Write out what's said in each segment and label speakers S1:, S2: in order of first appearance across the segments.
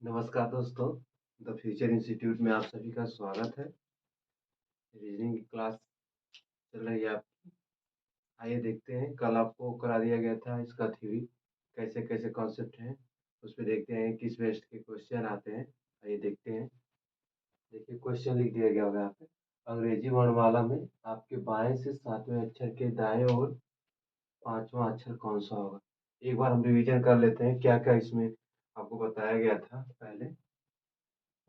S1: नमस्कार दोस्तों, the future institute में आप सभी का स्वागत है। रीजनिंग की क्लास चल रही है आपकी। आइए देखते हैं, कल आपको करा दिया गया था इसका थ्योरी, कैसे कैसे कॉन्सेप्ट हैं, उस पे देखते हैं किस बेस्ड के क्वेश्चन आते हैं। आइए देखते हैं। देखिए क्वेश्चन लिख दिया गया होगा यहाँ पे। अंग्रेजी वर्णमाला में आपके बाएं से सातवें अक्षर के दाएं ओर पांचवा अक्षर कौन सा होगा। एक बार हम रिवीजन कर लेते हैं क्या क्या इसमें आपको बताया गया था पहले।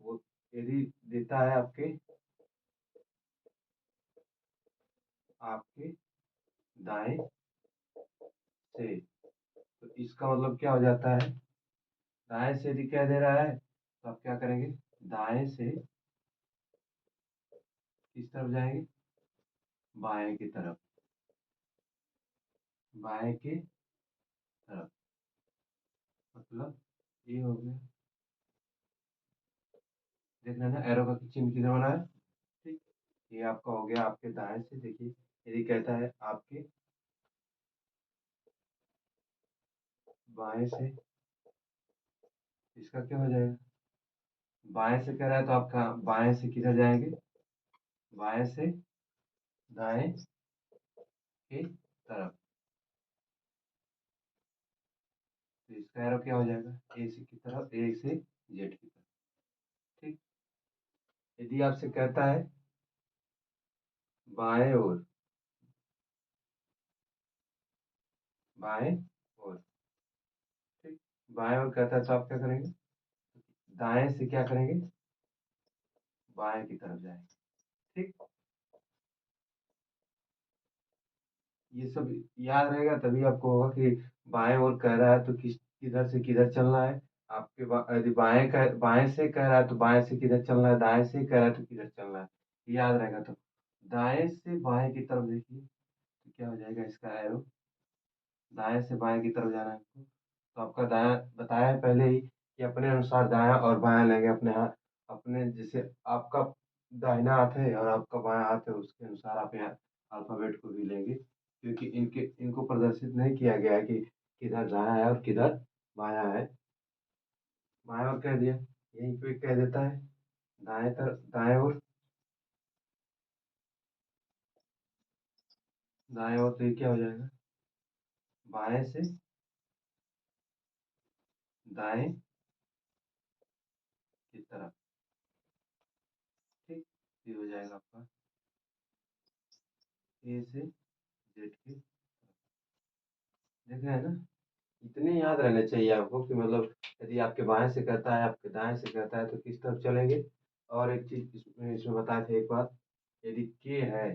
S1: वो यदि देता है आपके आपके दाएं से, तो इसका मतलब क्या हो जाता है। दाएं से यदि क्या दे रहा है तो आप क्या करेंगे, दाएं से किस तरफ जाएंगे, बाएं की तरफ, बाएं की तरफ। मतलब ये हो गया, देख रहे हैं ना एरो का चिन्ह किधर बना है। ठीक, ये आपका हो गया आपके दाएं से। देखिए यदि कहता है आपके बाएं से, इसका क्या हो जाएगा, बाएं से कह रहा है तो आपका बाएं से किधर जाएंगे, बाएं से दाएं की तरफ। तो इसका एरो क्या हो जाएगा, ए से की तरफ, ए से जेड की तरफ। ठीक, यदि आपसे कहता है बाएं ओर, बाएं ओर, ठीक, बाएं ओर कहता है तो आप क्या करेंगे, दाएं से क्या करेंगे, बाएं की तरफ जाएंगे। ठीक, ये सब याद रहेगा तभी आपको होगा कि बाएं ओर कह रहा है तो किस किधर से किधर चलना है। आपके यदि बाएं से कह रहा है तो बाएं से किधर चलना है, दाएं से कह रहा है तो किधर चलना है, ये याद रहेगा। तो दाएं से बाएं की तरफ देखिए तो क्या हो जाएगा, इसका एरो दाएं से बाएं की तरफ जाना है आपको। तो आपका दायां बताया है पहले ही कि अपने अनुसार दायां और बायां लेंगे अपने हाथ, अपने जैसे आपका दाहिना हाथ है और आपका बायां हाथ है उसके अनुसार आप यहाँ अल्फाबेट को भी लेंगे, क्योंकि इनके इनको प्रदर्शित नहीं किया गया है कि किधर दायां है और किधर बायां है। बायां ओर कह दिया, यहीं पे कह देता है दाएं तरफ, दाएं ओर, दाएं ओर तो ये क्या हो जाएगा, बाएं से दाएं की तरफ। ठीक, ये हो जाएगा आपका ए से जेड की, देख रहे हैं ना। इतने याद रहने चाहिए आपको कि मतलब यदि आपके बाएं से कहता है आपके दाएं से कहता है तो किस तरफ चलेंगे। और एक चीज इसमें बताए थे एक बात, यदि के है,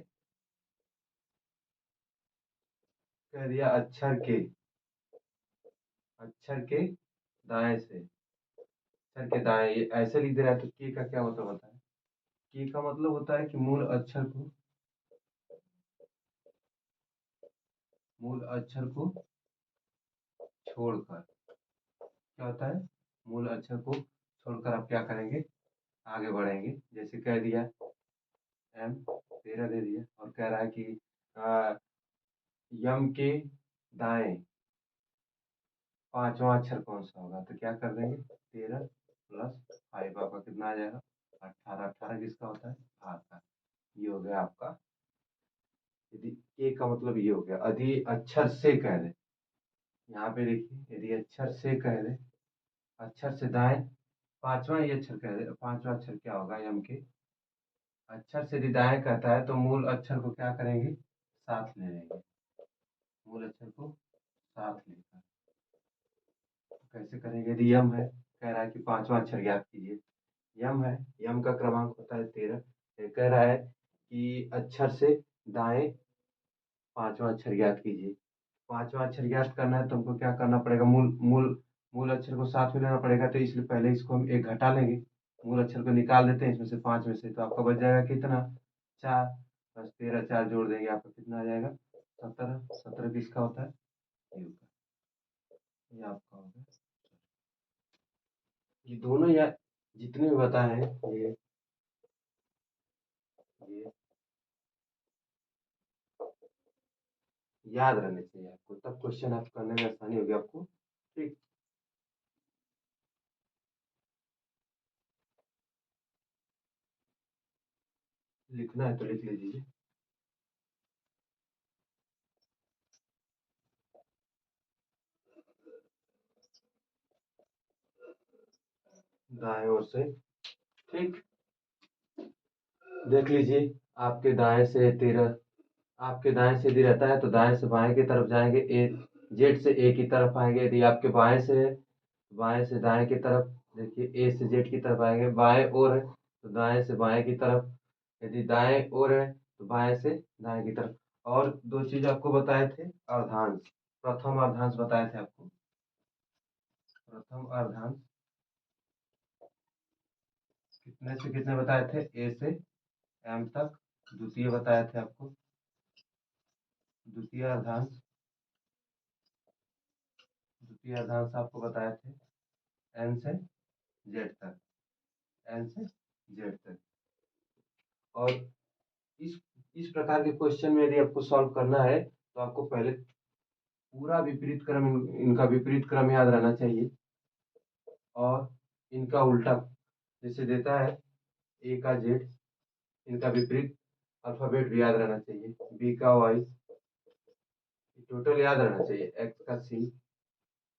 S1: कह दिया अक्षर के दाएं से, अक्षर के दाएं, ये ऐसे लिख दे रहा है तो के का क्या मतलब होता है। के का मतलब होता है कि मूल अक्षर को छोड़कर, क्या होता है, मूल अक्षर को छोड़कर आप क्या करेंगे, आगे बढ़ेंगे। जैसे कह दिया एम 13 दे दिया और कह रहा है कि आ, यम के दाएं पांचवा अक्षर कौन सा होगा, तो क्या कर देंगे, 13 + 5 आपका कितना आ जाएगा, 18। 18 किसका होता है, भाग का। ये हो गया आपका, यदि के का मतलब ये हो गया। यदि अक्षर से कह दे, यहाँ पे देखिए यदि अक्षर से कह दे, अक्षर से दाएं पांचवा ही अक्षर कह दे, पांचवा अक्षर क्या होगा यम के, अक्षर से यदि दाएं कहता है तो मूल अक्षर को क्या करेंगे, साथ ले लेंगे, मूल अक्षर को साथ लेकर। कैसे करेंगे, यदि यम है, कह रहा है कि पांचवा अक्षर ज्ञात कीजिए, यम है, यम का क्रमांक होता है 13। ये कह रहा है कि अक्षर से दाएं पांचवा अक्षर ज्ञात कीजिए। पांचवा अक्षर ज्ञात करना है तो हमको क्या करना पड़ेगा, मूल मूल मूल अक्षर को साथ में लेना पड़ेगा, तो इसलिए पहले इसको हम एक घटा लेंगे, मूल अक्षर को निकाल देते हैं इसमें से, पांच में से, तो आपका बच जाएगा कितना, 4। बस 13 4 जोड़ देंगे, आपका कितना आ जाएगा, 17। 17 किसका होता है, यू का। ये आपका होगा, ये दोनों या जितने भी बताए हैं ये याद रहने चाहिए आपको, तब क्वेश्चन आप करने में आसानी होगी आपको। ठीक, लिखना है तो लिख लीजिए। दाएं ओर से, ठीक। देख लीजिए, आपके दाएं से 13, आपके दाएं से यदि रहता है तो दाएं से बाएं की तरफ जाएंगे, ए जेड से ए की तरफ आएंगे। यदि आपके बाएं से है, बाएं से दाएं की तरफ, देखिए ए से जेड की तरफ आएंगे। बाएं ओर है तो दाएं से बाएं की तरफ, यदि दाएं ओर है तो बाएं से दाएं की तरफ। और दो चीज आपको बताए थे, अर्धांश, प्रथम अर्धांश बताए थे आपको। प्रथम अर्धांश कितने से कितने बताए थे, ए से एम तक। द्वितीय बताए थे आपको, द्वितीय अर्धांश, द्वितीय अर्धांश आपको बताए थे एन से जेड तक, एन से जेड तक। और इस इस प्रकार के क्वेश्चन में यदि आपको सॉल्व करना है तो आपको पहले पूरा विपरीत क्रम, इनका विपरीत क्रम याद रहना चाहिए, और इनका उल्टा, जैसे देता है ए का जेड, इनका विपरीत अल्फाबेट भी याद रहना चाहिए, बी का वाई, टोटल याद रहना चाहिए, एक्स का सी।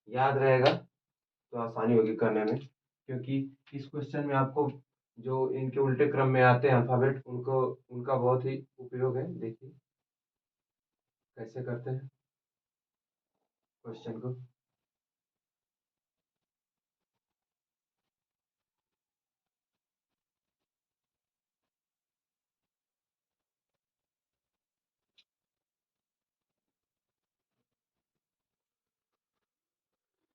S1: याद रहेगा तो आसानी होगी करने में, क्योंकि इस क्वेश्चन में आपको जो इनके उल्टे क्रम में आते हैं अल्फाबेट, उनको उनका बहुत ही उपयोग है। देखिए कैसे करते हैं क्वेश्चन को।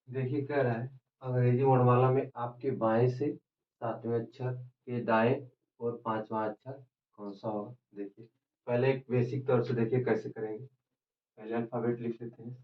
S1: देखिए कह रहा है, अंग्रेजी वर्णमाला में आपके बाएं से सातवें अक्षर के दाएं और पांचवा अक्षर कौन सा होगा। देखिए पहले एक बेसिक तौर से देखिए कैसे करेंगे। पहले अल्फाबेट लिख लेते हैं।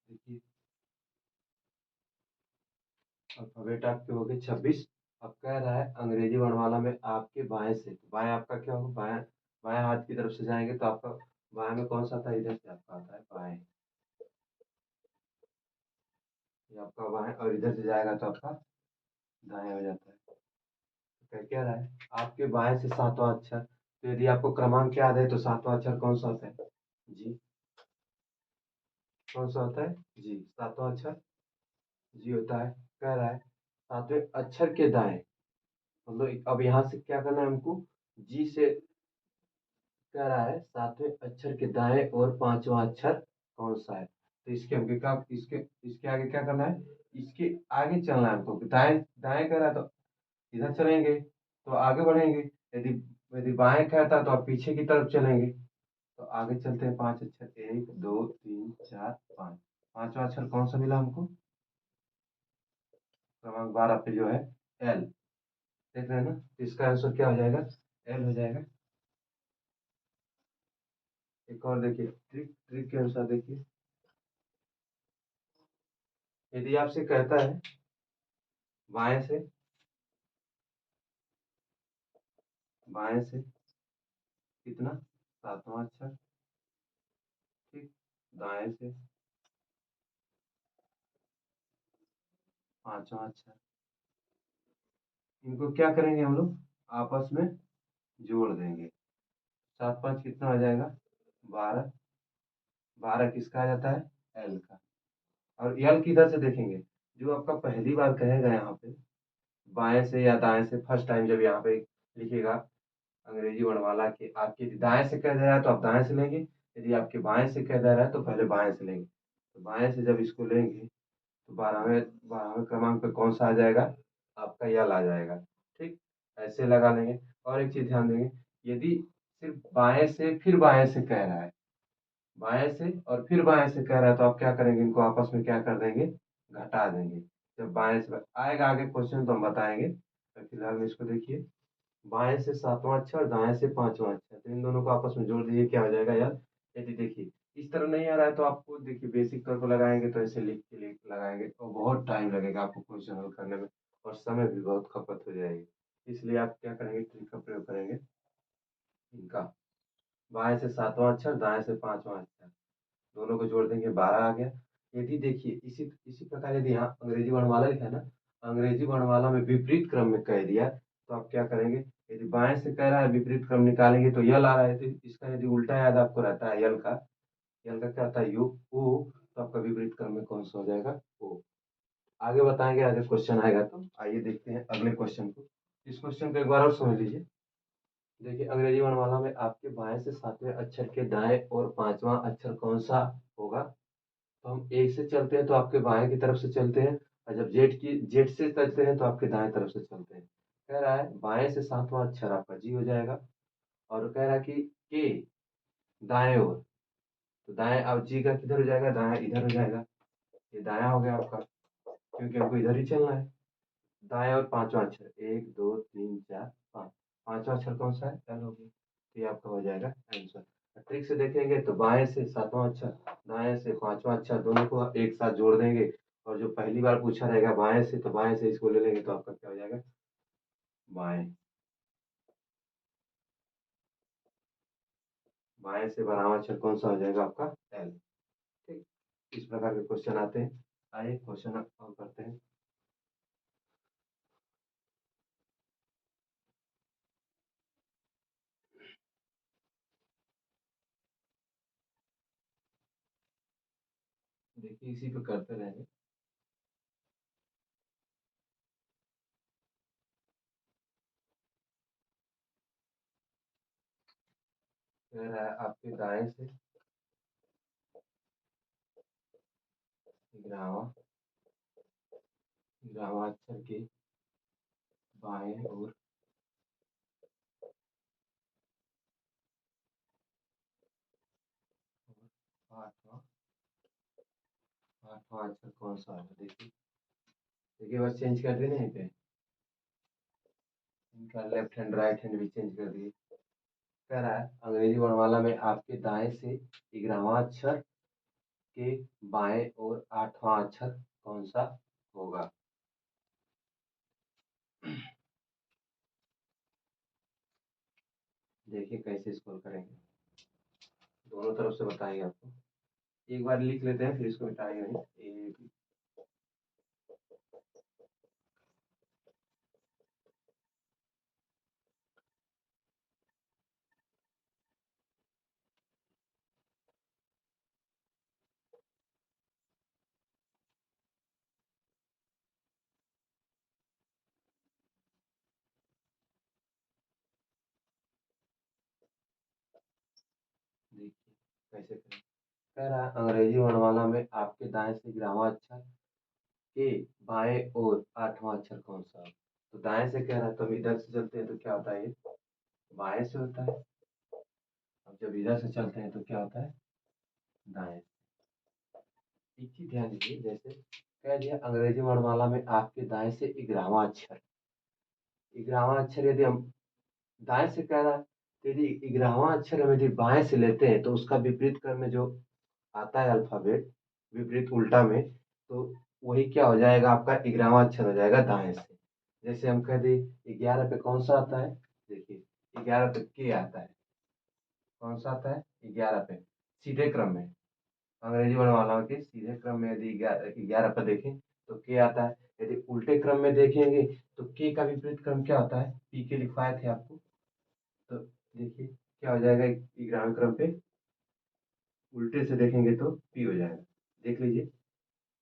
S1: देखिए अल्फाबेट आपके हो गए 26। अब कह रहा है अंग्रेजी वर्णमाला में आपके बाएं से, बाएं आपका क्या होगा, बाएं, बाएं हाथ की तरफ से जाएंगे तो आपका बाएं में कौन सा आता है, इधर से आपका आता है बाएं, ये आपका बाएं, और इधर से जाएगा तो आपका दाएं हो जाता है। तो क्या रहा है, आपके बाएं से सातवां अक्षर, तो यदि आपको क्रमांक याद है तो सातवां अक्षर कौन सा होता है जी, कौन सा होता है जी, सातवां अक्षर जी होता है। कह रहा है सातवें अक्षर के दाएं, मतलब अब यहाँ से क्या करना है हमको, जी से, कह रहा है सातवें अक्षर के दाएं और पांचवा अक्षर कौन सा है। तो इसके आगे क्या, इसके आगे क्या करना है, इसके आगे चलना है हमको। दाएं दाएं कह रहा है तो इधर चलेंगे तो आगे बढ़ेंगे। यदि यदि बाएं कहता तो आप पीछे की तरफ चलेंगे। तो आगे चलते हैं, पांच अक्षर, एक दो तीन चार पाँच, पांचवा अक्षर कौन सा मिला हमको, क्रमांक 12 पे जो है एल, देख रहे हैं ना। तो इसका आंसर क्या हो जाएगा, एल हो जाएगा। एक और देखिए, ट्रिक ट्रिक के अनुसार देखिए, यदि आपसे कहता है बाएं से, बाएं से कितना, सातवां अक्षर, ठीक, दाएं से पांचवा अक्षर, इनको क्या करेंगे हम लोग, आपस में जोड़ देंगे। सात पांच कितना हो जाएगा, 12। 12 किसका आ जाता है, एल का। और एल किधर से देखेंगे, जो आपका पहली बार कहेगा यहाँ पे, बाएं से या दाएं से, फर्स्ट टाइम जब यहाँ पे लिखेगा अंग्रेजी वर्णमाला के, आपके यदि दाएं से कह दे रहा है तो आप दाएं से लेंगे, यदि आपके बाएं से कह दे रहा है तो पहले बाएं से लेंगे। तो बाएं से जब इसको लेंगे तो 12वें क्रमांक पे कौन सा आ जाएगा, आपका यल आ जाएगा, ठीक। ऐसे लगा लेंगे। और एक चीज ध्यान देंगे, यदि सिर्फ बाएं से फिर बाएं से कह रहा है, बाएं से और फिर बाएं से कह रहा है, तो आप क्या करेंगे, इनको आपस में क्या कर देंगे, घटा देंगे। जब बाएं से आएगा आगे क्वेश्चन तो हम बताएंगे, तो फिलहाल में इसको देखिए, बाएं से सातवां अक्षर, दाएं से पांचवां अक्षर, तो इन दोनों को आपस में जोड़ दीजिए, क्या हो जाएगा यार। यदि देखिए इस तरह नहीं आ रहा है तो आपको देखिए बेसिक तौर पर लगाएंगे तो ऐसे लिख के लिख लगाएंगे तो बहुत टाइम लगेगा आपको क्वेश्चन हल करने में और समय भी बहुत खपत हो जाएगी। इसलिए आप क्या करेंगे, ट्रिक का प्रयोग करेंगे इनका। बाएं से सातवां अक्षर, दाएं से पांचवां अक्षर, दोनों को जोड़ देंगे 12 आ गया। यदि देखिए इसी इसी प्रकार यदि यहाँ अंग्रेजी वर्णमाला लिखा है ना, अंग्रेजी वर्णमाला में विपरीत क्रम में कह दिया तो आप क्या करेंगे, यदि बाएं से कह रहा है विपरीत क्रम निकालेंगे तो यल आ रहा है, तो इसका यदि उल्टा याद आपको रहता है यल का क्या होता है यू ओ, तो आपका विपरीत क्रम में कौन सा हो जाएगा ओ। आगे बताएंगे, आगे क्वेश्चन आएगा तो आइए देखते हैं अगले क्वेश्चन को। इस क्वेश्चन को एक बार और समझ लीजिए। देखिए अंग्रेजी वर्णमाला में आपके बाएं से सातवें अक्षर के दाएं और पांचवां अक्षर कौन सा होगा। तो हम ए से चलते हैं तो आपके बाएं की तरफ से चलते हैं, और जब जेड से चलते हैं तो आपके दाएं तरफ से चलते हैं। कह रहा है बाएं से सातवां अक्षर आपका जी हो जाएगा, और कह रहा है कि के दाएं ओर, तो दाएं अब जी का किधर हो जाएगा, दाएं इधर हो जाएगा। ये दाया हो गया आपका, क्योंकि हमको इधर ही चलना है। दाएं और पांचवा अक्षर, एक दो तीन चार पाँच, पांचवा अक्षर कौन सा है, एल हो गया, तो ये आपका हो जाएगा आंसर। ट्रिक से देखेंगे तो बाएं से सातवां अक्षर, दाएं से पांचवा अक्षर, दोनों को एक साथ जोड़ देंगे, और जो पहली बार पूछा रहेगा बाएं से, तो बाएं से इसको ले लेंगे तो आपका क्या हो जाएगा बाएं। बाएं से 12वां अक्षर कौन सा हो जाएगा आपका एल। ठीक, इस प्रकार के क्वेश्चन आते हैं। आइए क्वेश्चन हम करते हैं। देखिए इसी पे करते रहेंगे। कह रहा है आपके दाएं से 11वां 11वां अक्षर के बाएं और आठवां आठवां अक्षर कौन सा है। देखिए देखिए बस चेंज कर देना है पे, इनका लेफ्ट हैंड राइट हैंड भी चेंज कर दिए। कह रहा है अंग्रेजी वर्णमाला में आपके दाएं से 11वां अक्षर के बाएं और आठवां अक्षर कौन सा होगा। देखिए कैसे इसको करेंगे, दोनों तरफ से बताएंगे आपको। एक बार लिख लेते हैं फिर इसको मिटाएंगे नहीं। देखिए कैसे करें। कह रहा है अंग्रेजी वर्णमाला में आपके दाएं से 11वां अक्षर के बाएं और आठवां अक्षर कौन सा है। तो दाएं से कह रहा है तो हम इधर से चलते हैं तो क्या होता है, ये बाएं से होता है। अब जब इधर से चलते हैं तो क्या होता है दाएं। एक चीज ध्यान दीजिए, जैसे कह दिया अंग्रेजी वर्णमाला में आपके दाएं से 11वां अक्षर, 11वां अक्षर यदि हम दाएं से कह रहा है तो यदि 11वां अक्षर हम यदि बाएं से लेते हैं तो उसका विपरीत क्रम में जो आता है अल्फाबेट, विपरीत उल्टा में, तो वही क्या हो जाएगा आपका 11वां अक्षर हो जाएगा दाएं से। जैसे हम कह दें 11 पे कौन सा आता है, देखिए 11 पे के आता है, कौन सा आता है 11 पे सीधे क्रम में, अंग्रेजी वर्णमाला के सीधे क्रम में यदि 11 पर देखें तो के आता है। यदि उल्टे क्रम में देखेंगे तो के का विपरीत क्रम क्या होता है, पी के लिखवाए थे आपको। तो देखिए क्या हो जाएगा 11वें क्रम पे उल्टे से देखेंगे तो पी हो जाएगा। देख लीजिए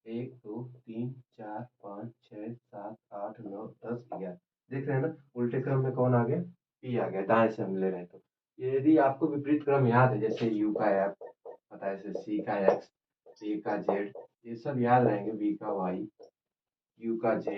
S1: 1 2 3 4 5 6 7 8 9 10 11, देख रहे हैं ना उल्टे क्रम में कौन आ गया, पी आ गया, दाएं से हम ले रहे हैं तो। यदि आपको विपरीत क्रम याद है, जैसे यू का एफ पता है, जैसे सी का एक्स, ए का जेड, ये सब याद रहेंगे, बी का वाई, यू का जे,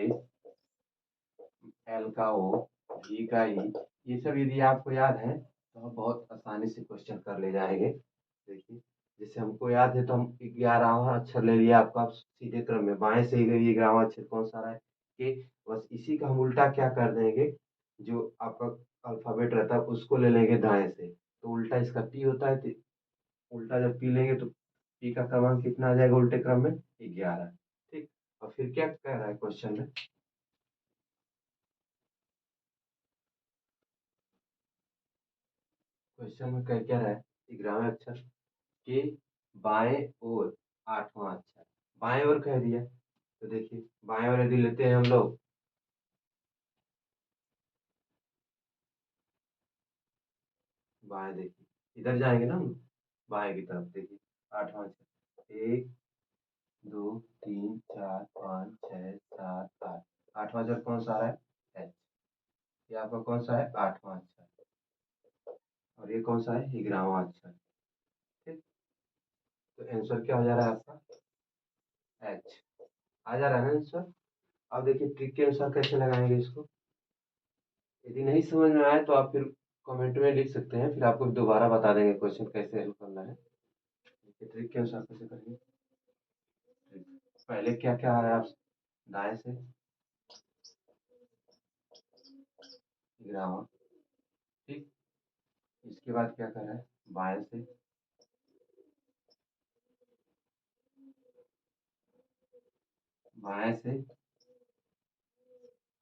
S1: एल का ओ, जी का ई, ये सब यदि आपको याद है तो आप बहुत आसानी से क्वेश्चन कर ले जाएंगे। देखिए जैसे हमको याद है तो हम 11वां अक्षर ले लिया आपका सीधे क्रम में, बाएं से ही 11वां अक्षर कौन सा रहा है के, बस इसी का हम उल्टा क्या कर देंगे, जो आपका अल्फाबेट रहता है उसको ले लेंगे दाएं से, तो उल्टा इसका पी होता है। तो उल्टा जब पी लेंगे तो पी का क्रमांक कितना आ जाएगा उल्टे क्रम में? 11। ठीक। और फिर क्या कह रहा है क्वेश्चन में? क्वेश्चन में क्या रहा है? 11वें अक्षर के बाएं ओर 8वां अक्षर। बाएं ओर कह दिया तो देखिए बाएं ओर यदि लेते हैं हम लोग, बाएं देखिए इधर जाएंगे ना हम, बाएं की तरफ देखिए 8वां अक्षर 1 2 3 4 5 6 7 8। 8वां अक्षर कौन सा आ रहा है? एच। ये आपका कौन सा है? 8वां अक्षर। और ये कौन सा है? 11वां अक्षर। ठीक। तो आंसर क्या हो जा रहा है आपका? एच। आ जा रहा है ना आंसर? अब देखिए ट्रिक के अनुसार कैसे लगाएंगे इसको। यदि नहीं समझ में आए तो आप फिर कमेंट में लिख सकते हैं, फिर आपको दोबारा बता देंगे क्वेश्चन कैसे हल करना है। देखिए ट्रिक के अनुसार कैसे करेंगे। पहले क्या क्या आ रहा है आप दाएं से 11वां। ठीक। इसके बाद क्या कर रहा है? बाएं से बाएं से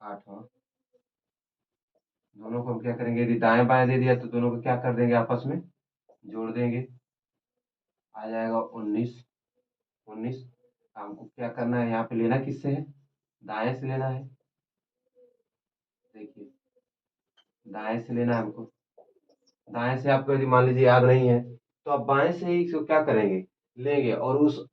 S1: 8वां। दोनों को हम क्या करेंगे? यदि दाएं बाएं दे दिया तो दोनों को क्या कर देंगे? आपस में जोड़ देंगे। आ जाएगा 19। 19 हमको क्या करना है? यहाँ पे लेना किससे है? दाएं से लेना है। देखिए दाएं से लेना है हमको। दाएं से आपको यदि मान लीजिए याद नहीं है तो आप बाएं से ही इसको क्या करेंगे? लेंगे। और उस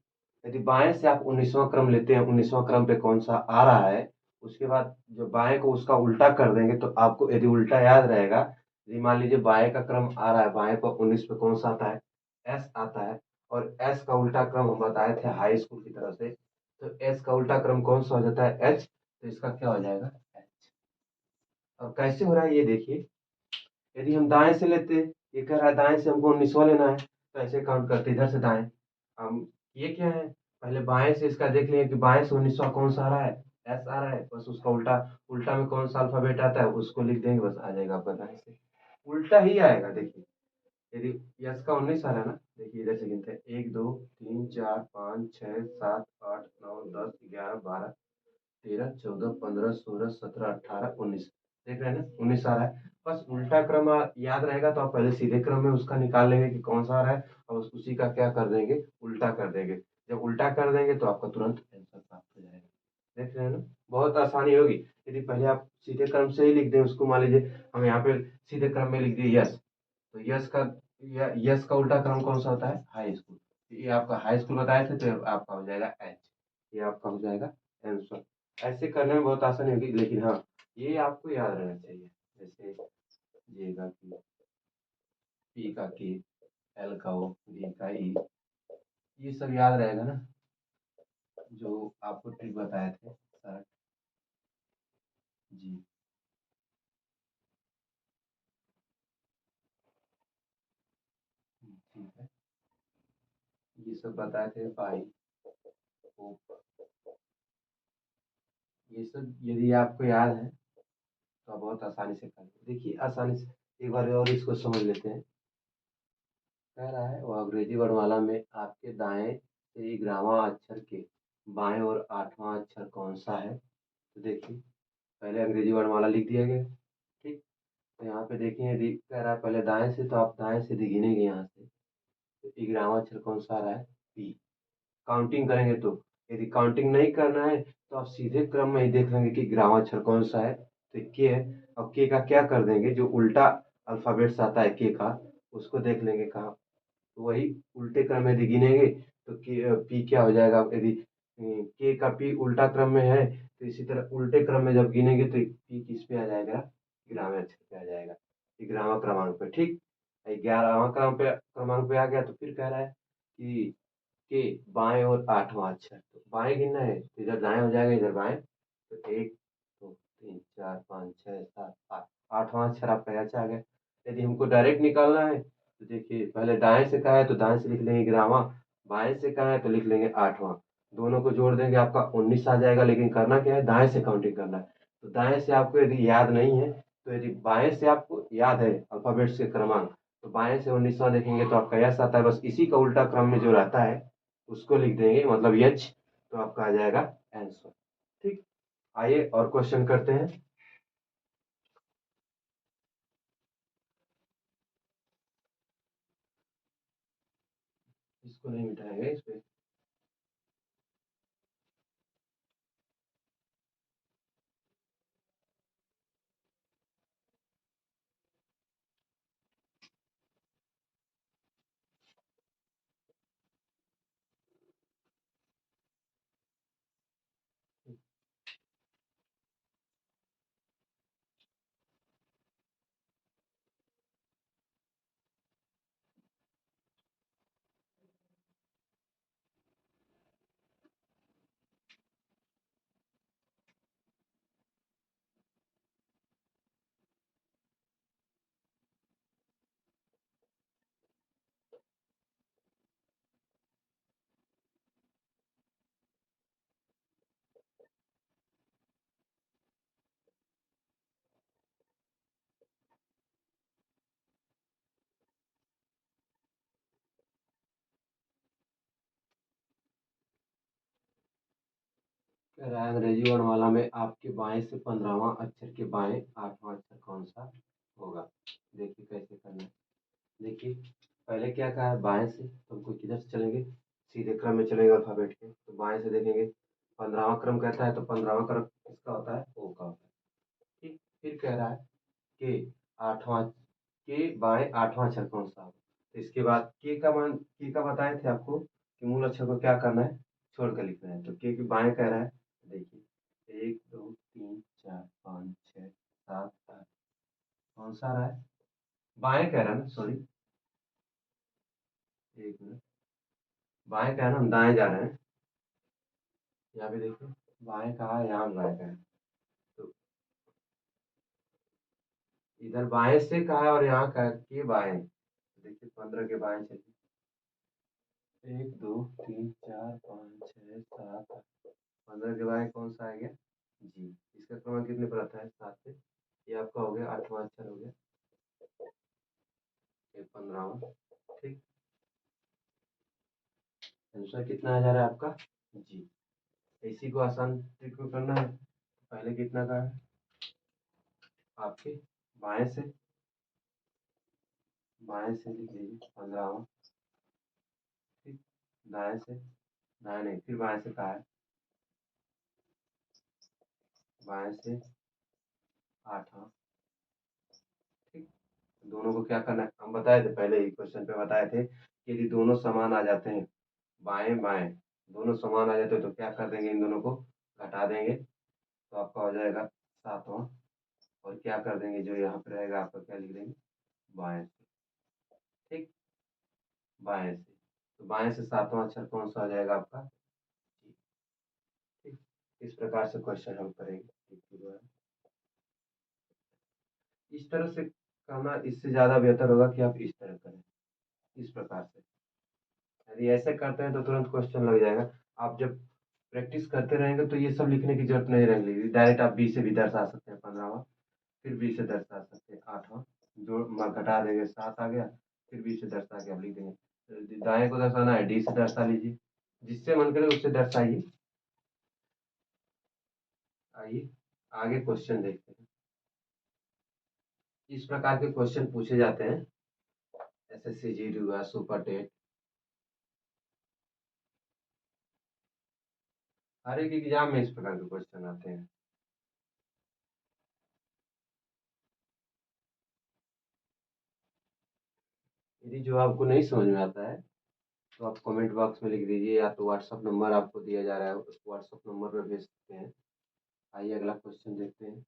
S1: यदि बाएं से आप 19वां क्रम लेते हैं, 19वां क्रम पे कौन सा आ रहा है, उसके बाद जो बाएं को उसका उल्टा कर देंगे। तो आपको यदि उल्टा याद रहेगा, यदि मान लीजिए बाएं का क्रम आ रहा है, बाएं पर 19 पे कौन सा आता है? एस आता है। और एस का उल्टा क्रम हम बताए थे हाई स्कूल की तरफ से, तो एस का उल्टा क्रम कौन सा हो जाता है? एच। तो इसका क्या हो जाएगा? एच। और कैसे हो रहा है ये देखिए। यदि हम दाएं से लेते, ये कह रहा है दाएं से हमको 19वां लेना है, तो ऐसे काउंट करते इधर से दाएं। हम ये क्या है? पहले बाएं से इसका देख लिए कि बाएं से 19वां कौन सा आ रहा है? एस आ रहा है। बस उसका उल्टा, उल्टा में कौन सा अल्फाबेट आता है उसको लिख देंगे, बस आ जाएगा आपका दाएं से। उल्टा ही आएगा देखिए। यदि यस का 19 आ रहा है ना, देखिए इधर से गिनते हैं 1 2 3 4 5 6 7 8 9 10 11 12 13 14 15 16 17 18 19। देख रहे हैं ना 19 आ रहा है। बस उल्टा क्रम याद रहेगा तो आप पहले सीधे क्रम में उसका निकाल लेंगे कि कौन सा आ रहा है, और उसी का क्या कर देंगे? उल्टा कर देंगे। जब उल्टा कर देंगे तो आपका तुरंत आंसर प्राप्त हो जाएगा। देख रहे हैं ना? बहुत आसानी होगी। यदि पहले आप सीधे क्रम से ही लिख दें उसको, मान लीजिए हम यहाँ पे सीधे क्रम में लिख दिए यस, तो यस का उल्टा क्रम कौन सा होता है? High school. ये आपका हाई स्कूल बताए थे तो आपका हो जाएगा एच। ये आपका हो जाएगा आंसर। ऐसे करने में बहुत आसानी होगी, लेकिन हाँ ये आपको याद रहना चाहिए। जैसे जे का पी का के, एल का ओ, डी का ई, ये सब याद रहेगा ना, जो आपको ट्रिक बताए थे सर जी। ठीक है। ये सब बताए थे भाई को। ये सब यदि आपको याद है तो आप बहुत आसानी से कर लेंगे। देखिए आसानी से एक बार और इसको समझ लेते हैं। कह रहा है वो अंग्रेजी वर्णमाला में आपके दाएं से 11वां अक्षर के बाएं और 8वां अक्षर कौन सा है? तो देखिए पहले अंग्रेजी वर्णमाला लिख दिया गया। ठीक। तो यहाँ पे देखिए यदि कह रहा है पहले दाएं से, तो आप दाएं से यदि गिनेंगे यहाँ से तो 11वां अक्षर कौन सा आ रहा है? पी। काउंटिंग करेंगे तो, यदि काउंटिंग नहीं करना है तो आप सीधे क्रम में ही देख लेंगे कि 11वां अक्षर कौन सा है, तो के है। और के का क्या कर देंगे? जो उल्टा अल्फाबेट्स आता है के का, उसको देख लेंगे कहाँ, तो वही उल्टे क्रम में यदि गिनेंगे तो के पी क्या हो जाएगा? यदि के का पी उल्टा क्रम में है तो इसी तरह उल्टे क्रम में जब गिनेंगे तो पी किस पे आ जाएगा? 11वें अक्षर पे आ जाएगा, 11वां क्रमांक पे। ठीक। 11वां क्रमांक पे आ गया तो फिर कह रहा है कि के बाएं और 8वां अक्षर, तो बाएं गिनना है तो इधर दाएं हो जाएगा, इधर बाएं। तो 1 2 3 4 5 6 7 8, 8वां अक्षर आपका एच आ गया। यदि हमको डायरेक्ट निकालना है तो देखिए पहले दाएं से कहा है तो दाएं से लिख लेंगे 11वां, बाएं से कहा है तो लिख लेंगे 8वां। दोनों को जोड़ देंगे आपका 19 आ जाएगा। लेकिन करना क्या है? दाएं से काउंटिंग करना है। तो दाएं से आपको यदि याद नहीं है, तो यदि बाएं से आपको याद है अल्फाबेट्स के क्रमांक, तो बाएं से 19वां देखेंगे तो आपका यस आता है, बस इसी का उल्टा क्रम में जो रहता है उसको लिख देंगे, मतलब यच, तो आपका आ जाएगा आंसर। ठीक, आइए और क्वेश्चन करते हैं। इसको नहीं मिटाएंगे इस पे। कह रहा है अंग्रेजी वर्णमाला में आपके बाएं से 15वां अक्षर के बाएं 8वां अक्षर कौन सा होगा। देखिए कैसे करना है। देखिए पहले क्या कहा है, बाएं से, तो हमको किधर से चलेंगे, सीधे क्रम में चलेंगे अल्फाबेट के, तो बाएं से देखेंगे 15वां क्रम कहता है, तो 15वां क्रम किसका होता है, ओ का होता है। ठीक, फिर कह रहा है कि आठवां, के बाएं 8वां अक्षर कौन सा होगा। तो इसके बाद के का बताए थे आपको कि मूल अक्षर को क्या करना है, छोड़ कर लिखना है। तो के बाएं कह रहा है, देखिए 1 2 3 4 5 6 7 8, कौन सा रहा है, बाएं कह रहा है ना, सॉरी, एक मिनट, बाएं कह रहा है ना, हम दाएं जा रहे हैं। यहाँ पे देखिए बाएं कहा है, यहाँ बाएं कहा है, तो इधर बाएं से कहा है और यहाँ कहा है के बाएं, तो देखिए 15 के बाएं चलिए, 1 2 3 4 5 6 7 8, 15 के बाएं कौन सा आ गया, जी। इसका क्रमांक कितने पर आता है, 7 पे। ये आपका हो गया 8वां अक्षर हो गया, ये 15वां। ठीक, आंसर कितना आ जा रहा है आपका, जी। इसी को आसान ट्रिक में करना है। पहले कितना का है, आपके बाएं से, बाएं से लिख लीजिए 15वां। ठीक, दाएं से, दाएं नहीं, फिर बाएं से कहा है, बाएं से 8वां। ठीक, दोनों को क्या करना है, हम बताए थे पहले ही क्वेश्चन पे बताए थे कि यदि दोनों समान आ जाते हैं, बाएं बाएं दोनों समान आ जाते हैं, तो क्या कर देंगे, इन दोनों को घटा देंगे, तो आपका हो जाएगा 7वां। और क्या कर देंगे, जो यहाँ पे रहेगा आपका क्या लिख देंगे, बाएं से। ठीक, बाएं से, तो बाएं से 7वां अक्षर कौन सा हो जाएगा आपका, जी। ठीक, इस प्रकार से क्वेश्चन हम करेंगे। ठीक, इस तरह से करना इससे ज्यादा बेहतर होगा कि आप इस तरह करें, इस प्रकार से। यदि ऐसे करते हैं तो तुरंत क्वेश्चन लग जाएगा। आप जब प्रैक्टिस करते रहेंगे तो ये सब लिखने की जरूरत नहीं रहेगी, डायरेक्ट आप बी से भी दर्शा सकते हैं 15वां, फिर बी से दर्शा सकते हैं 8वां, जो घटा देंगे 7 आ गया, फिर बी से दर्शा के आप लिख देंगे। दाएं को दर्शाना है, डी से दर्शा लीजिए, जिससे मन करे उससे दर्शाइए। आइए आगे क्वेश्चन देखते हैं। इस प्रकार के क्वेश्चन पूछे जाते हैं, एसएससी जीडी हुआ, सुपर टेट, हर एक एग्जाम में इस प्रकार के क्वेश्चन आते हैं। यदि जो आपको नहीं समझ में आता है तो आप कमेंट बॉक्स में लिख दीजिए, या तो व्हाट्सअप नंबर आपको दिया जा रहा है उस व्हाट्सअप नंबर पर भेज सकते हैं। आइए अगला क्वेश्चन देखते हैं।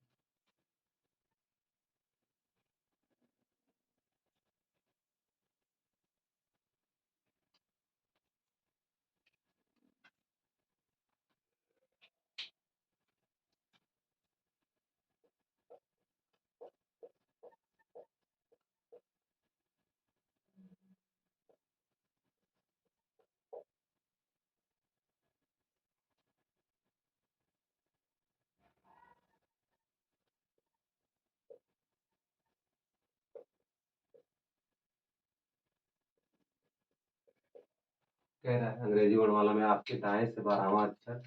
S1: कह रहा है अंग्रेजी वर्णमाला में आपके दाएं से 12वां अक्षर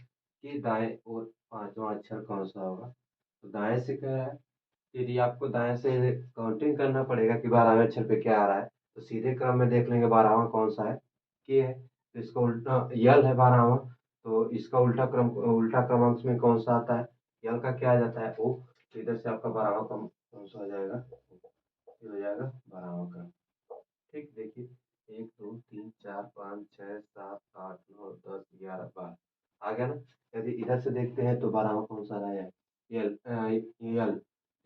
S1: के दाएं और 5वां अक्षर कौन सा होगा। तो दाएं से कह रहा है, यदि आपको दाएं से काउंटिंग करना पड़ेगा कि 12वें अक्षर पे क्या आ रहा है, तो सीधे क्रम में देख लेंगे 12वां कौन सा है, के है, तो इसका उल्टा यल है 12वां, तो इसका उल्टा क्रमांक में कौन सा आता है, यल का क्या आ जाता है ओ, तो इधर से आपका 12वां क्रम कौन सा हो जाएगा, ये हो जाएगा 12वां क्रम। ठीक, देखिए 1 2 3 4 5 6 7 8 9 10 11 12 आ गया ना। यदि इधर से देखते हैं तो 12वां कौन सा रहा है, यल,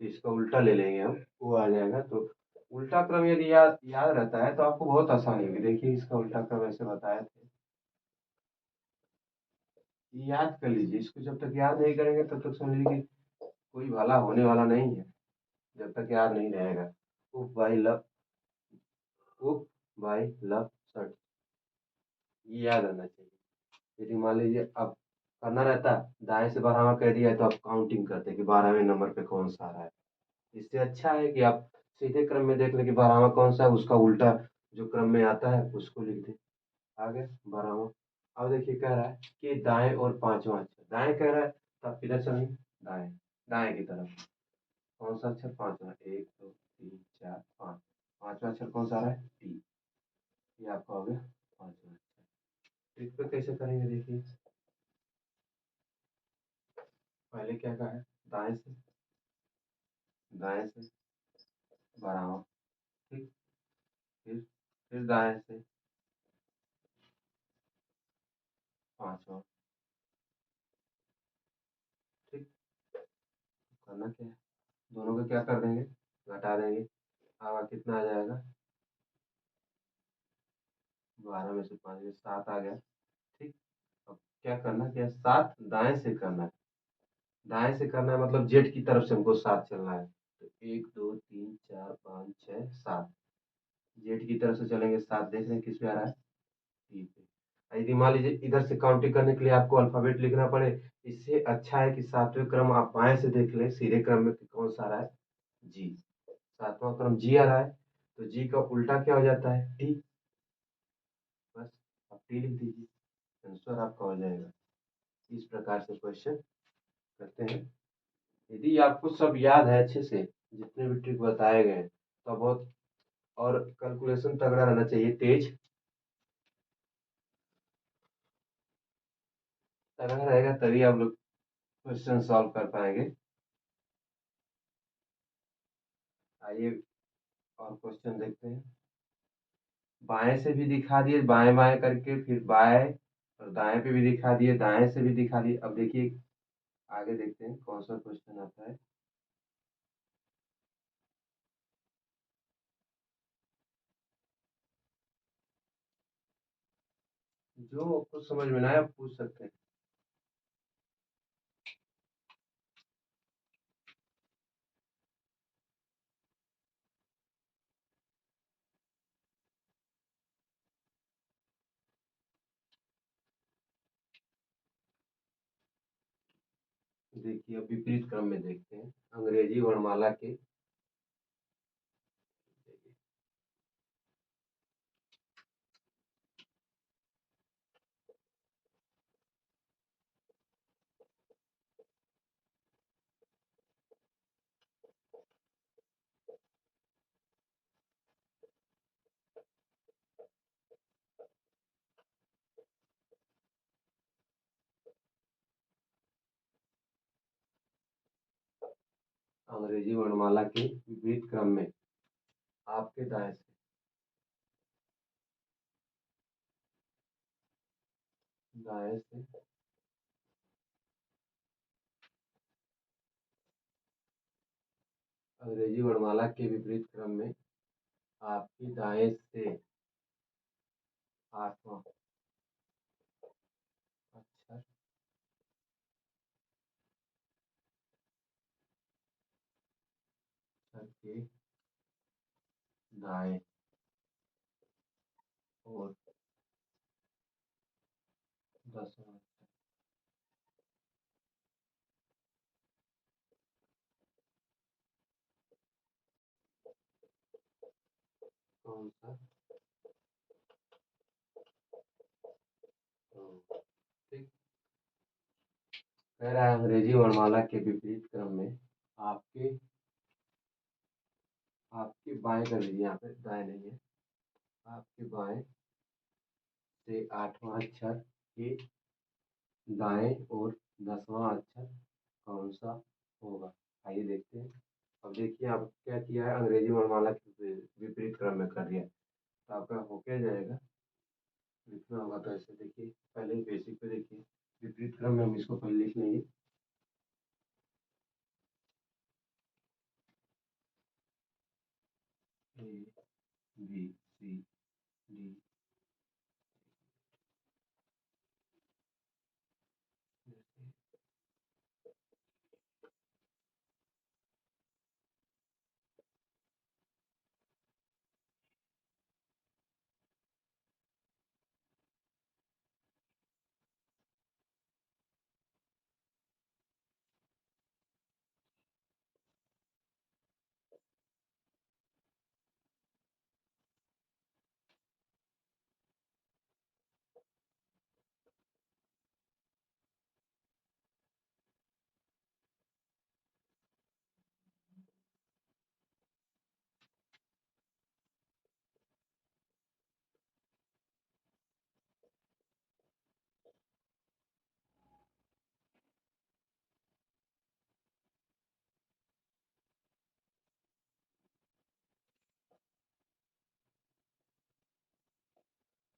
S1: तो इसका उल्टा ले लेंगे हम, वो आ जाएगा। तो उल्टा क्रम यदि याद याद रहता है तो आपको बहुत आसानी होगी। देखिए इसका उल्टा क्रम ऐसे बताए थे, याद कर लीजिए इसको। जब तक याद नहीं करेंगे तब तक समझ लीजिए कि कोई भला होने वाला नहीं है, जब तक याद नहीं रहेगा। उप बाई लव, उप बाई लव सट, ये याद रहना चाहिए। यदि मान लीजिए अब करना रहता, दाएं से 12वां कह दिया है तो आप काउंटिंग करते कि 12वें नंबर पे कौन सा आ रहा है। इससे अच्छा है कि आप सीधे क्रम में देख लें कि 12वां कौन सा है, उसका उल्टा जो क्रम में आता है उसको लिख दें। आ गया 12वां। अब देखिए कह रहा है कि दाएं और 5वां अक्षर, दाएं कह रहा है तो आप किधर चलेंगे, दाएं, दाएं की तरफ। कौन सा अक्षर, 5वां, 1 2 3 4 5, 5वां अक्षर कौन सा आ रहा है, टी। ये आपका हो गया 5वां अक्षर। इस पे कैसे करेंगे देखिए, पहले क्या कहा है, दाएं से 12वां, ठीक, फिर दाएं से 5वां, ठीक। करना क्या है, दोनों को क्या कर देंगे, घटा देंगे। अब कितना आ जाएगा, 12 में से 5 में 7 आ गया, ठीक। अब क्या करना, क्या 7 दाएं से करना है, दाएं से करना है मतलब जेड की तरफ से हमको 7 चलना है। तो 1 2 3 4 5 6 7, जेड की तरफ से चलेंगे, 7 देख रहे हैं किस पे आ रहा है, टी पे। यदि मान लीजिए इधर से काउंटिंग करने के लिए आपको अल्फाबेट लिखना पड़े, इससे अच्छा है कि 7वें क्रम आप बाएं से देख लें, सीधे क्रम में कि कौन सा आ रहा है, जी। 7वां क्रम जी आ रहा है, तो जी का उल्टा क्या हो जाता है, टी। बस आप टी लिख दीजिए, आंसर आपका हो जाएगा। इस प्रकार से क्वेश्चन करते हैं। यदि आपको सब याद है अच्छे से, जितने भी ट्रिक बताए गए हैं, तो बहुत, और कैलकुलेशन तगड़ा रहना चाहिए, तेज तगड़ा रहेगा तभी आप लोग क्वेश्चन सॉल्व कर पाएंगे। आइए और क्वेश्चन देखते हैं। बाएं से भी दिखा दिए बाएं बाएं करके, फिर बाएं और दाएं पे भी दिखा दिए, दाएं से भी दिखा दिए। अब देखिए आगे देखते हैं कौन सा क्वेश्चन आता है। जो आपको समझ में ना आए आप पूछ सकते हैं। देखिए अब विपरीत क्रम में देखते हैं अंग्रेजी वर्णमाला के। अंग्रेजी वर्णमाला के विपरीत क्रम में आपके दाएं से अंग्रेजी वर्णमाला के विपरीत क्रम में आपकी दाएं से 8वां अक्षर के दाएं और 10वां कौन सा कह रहा है अंग्रेजी वर्णमाला के विपरीत क्रम में आपके आपके बाएं कर लीजिए, यहाँ पे दाएं नहीं है, आपके बाएं से 8वां अक्षर के दाएं और 10वां अक्षर कौन सा होगा? आइए देखते हैं। अब देखिए आप क्या किया है, अंग्रेजी वर्णमाला के विपरीत क्रम में कर दिया, तो आपका हो क्या जाएगा, लिखना होगा। तो ऐसे देखिए, पहले ही बेसिक पे देखिए, विपरीत क्रम में हम इसको पहले लिख लेंगे। A B C D,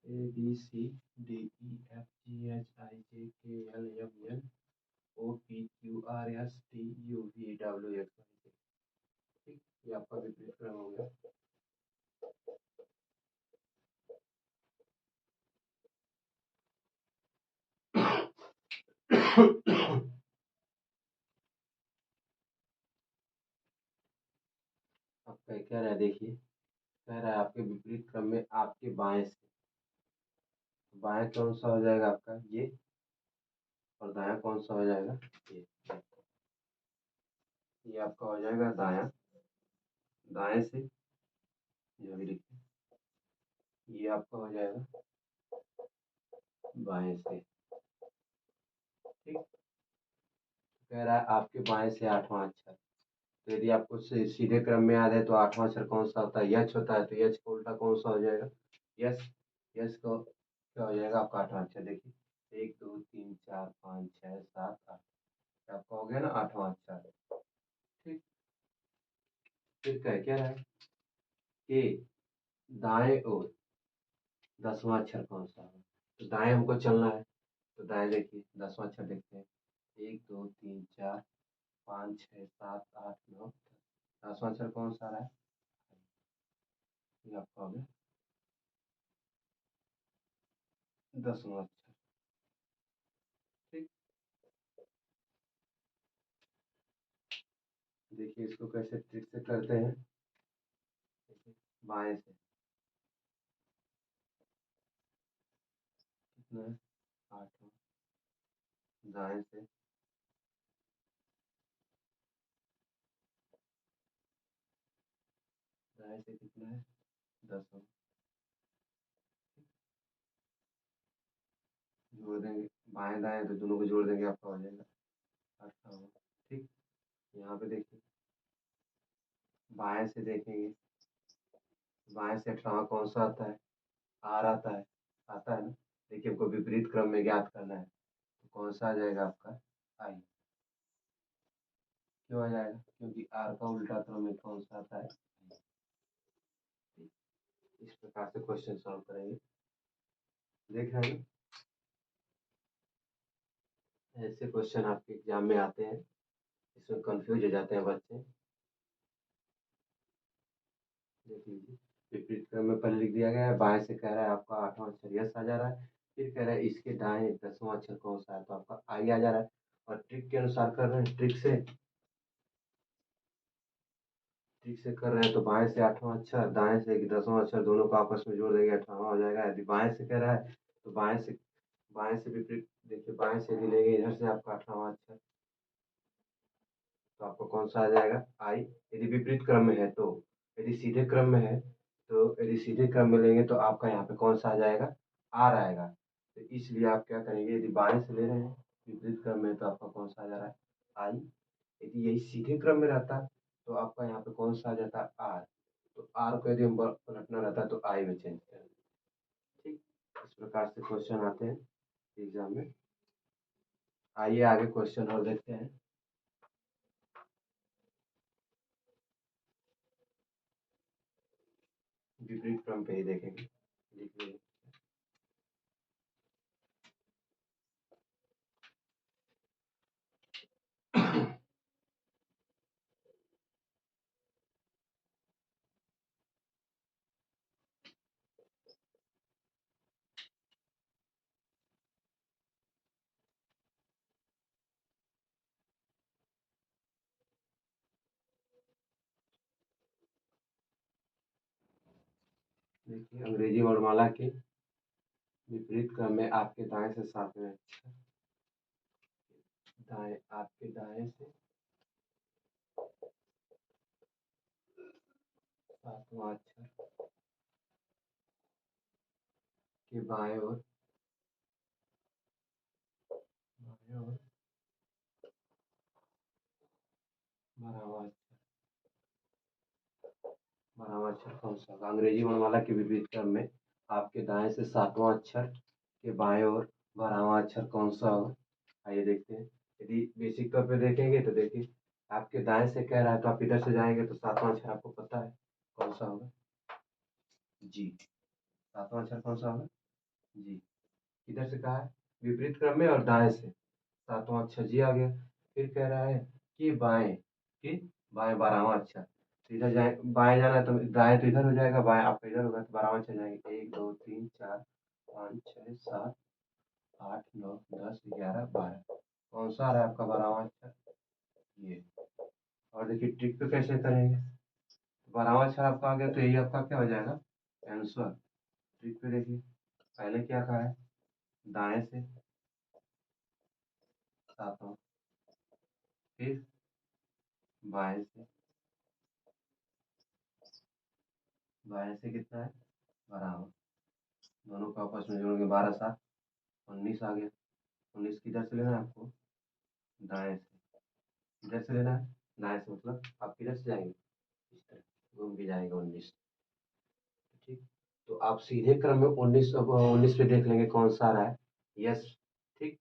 S1: A B C D E F G H I J K L M N O P Q R S T U V W X Y Z. ठीक, ये आपका विपरीत क्रम हो गया। अब कह रहा है, देखिए कह रहा है आपके विपरीत क्रम में आपके बाएं से, बाएं कौन सा हो जाएगा आपका ये, और दायां कौन सा हो जाएगा ये आपका हो जाएगा दायां, दाएं से जो भी लिखिए, ये आपका हो जाएगा बाएं से। ठीक, कह रहा है आपके बाएं से 8वां अक्षर, तो यदि आपको सीधे क्रम में याद है तो 8वां अक्षर कौन सा होता है, यच होता है, तो यच का उल्टा कौन सा हो जाएगा, यस। यस को क्या हो जाएगा आपका 8वां अक्षर, देखिए 1 2 3 4 5 6 7 8, आपका हो गया ना 8वां अक्षर। ठीक, फिर कह क्या रहा है कि दाएं और 10वां अक्षर कौन सा है, तो दाएं हमको चलना है, तो दाएं देखिए 10वां अक्षर देखते हैं, 1 2 3 4 5 6 7 8 9 10वां अक्षर कौन सा रहा है, ये आपका हो गया 10वां अक्षर। ठीक, देखिए इसको कैसे ट्रिक से करते हैं, बाएं से कितना है 8वां, दाएं से दाएं से कितना है 10वां, जोड़ देंगे बाएं दाएं, तो दोनों को जोड़ देंगे आपका हो जाएगा 8वां। ठीक, यहाँ पे देखिए बाएं से देखेंगे, बाएं से 8वां कौन सा आता है, आर आता है, आता है ना। देखिए हमको विपरीत क्रम में ज्ञात करना है, तो कौन सा आ जाएगा आपका आई, क्यों आ जाएगा, क्योंकि आर का उल्टा क्रम में कौन सा आता है। इस प्रकार से क्वेश्चन सॉल्व करेंगे, देख रहे हैं ऐसे क्वेश्चन आपके एग्जाम में आते हैं, इसमें कंफ्यूज हो जाते हैं बच्चे। देख लीजिए, विपरीत क्रम में पहले लिख दिया गया है, बाएं से कह रहा है आपका 8वां अक्षर यस आ जा रहा है, फिर कह रहा है इसके दाएं 10वां अक्षर कौन सा है, तो आपका आई आ जा रहा है, और ट्रिक के अनुसार कर रहे हैं, ट्रिक से कर रहे हैं, तो बाएं से 8वां अक्षर, दाएं से 10वां अक्षर, दोनों को आपस में जोड़ देंगे 18वां हो जाएगा। यदि बाएं से कह रहा है तो बाएं से विपरीत देखिए, बाएं से यदि लेंगे इधर से आपका 18वां अक्षर, तो आपको कौन सा आ जाएगा आई, यदि विपरीत क्रम में है तो। यदि सीधे क्रम में है, तो यदि सीधे क्रम में लेंगे तो आपका यहाँ पे कौन सा आ जाएगा, आर आएगा। तो इसलिए आप क्या करेंगे, यदि बाएं से ले रहे हैं विपरीत क्रम में तो आपका कौन सा आ जा रहा है, आई। यदि यही सीधे क्रम में रहता तो आपका यहाँ पे कौन सा आ जाता, आर। तो आर को यदि हम पलटना रहता तो आई में चेंज कर। ठीक, इस प्रकार से क्वेश्चन आते हैं एग्जाम में। आइए आगे क्वेश्चन और देखते हैं। विपरीत क्रम पे ही देखेंगे, लिख लीजिए। देखिए, अंग्रेजी वर्णमाला के विपरीत क्रम में आपके दाएं से सातवें अक्षर, दाएं आपके दाएं से सातवां अक्षर के बाएं ओर 12वां अक्षर, 12वां अक्षर कौन सा होगा? अंग्रेजी वर्णमाला के विपरीत क्रम में आपके दाएं से सातवां अक्षर के बाएं ओर 12वां अक्षर कौन सा होगा? आइए देखते हैं। यदि बेसिक तौर पे देखेंगे तो देखिए, आपके दाएं से कह रहा है तो आप इधर से जाएंगे तो सातवां अक्षर आपको पता है कौन सा होगा, जी। सातवां अक्षर कौन सा होगा, जी। इधर से कहा है विपरीत क्रम में और दाएं से, सातवां अक्षर जी आ गया। फिर कह रहा है कि बाएं, कि बाएं 12वां अक्षर, तो इधर जाए, बाएं जाना है तो दाएं तो इधर हो जाएगा, बाएं आपका इधर होगा तो 12वां अक्षर जाएंगे। 1 2 3 4 5 6 7 8 9 10 11 12, कौन सा आ रहा है आपका 12वां अक्षर, ये। और देखिए ट्रिक पे कैसे करेंगे, 12वां अक्षर आपका आ गया तो यही आपका क्या हो जाएगा, आंसर। ट्रिक पे देखिए, पहले क्या कहा है, दाएं से सातवां, फिर बाएं से, बाएं से कितना है, 12वां, दोनों को आपस में जोड़ोगे 12 7 19 आ गया। 19 किधर से लेना है आपको, दाएं से। किधर से लेना है, दाएं से, मतलब आप किधर से जाएंगे, इस तरह घूम के जाएंगे 19। ठीक, तो आप सीधे क्रम में 19 पे देख लेंगे कौन सा आ रहा है, यस। ठीक,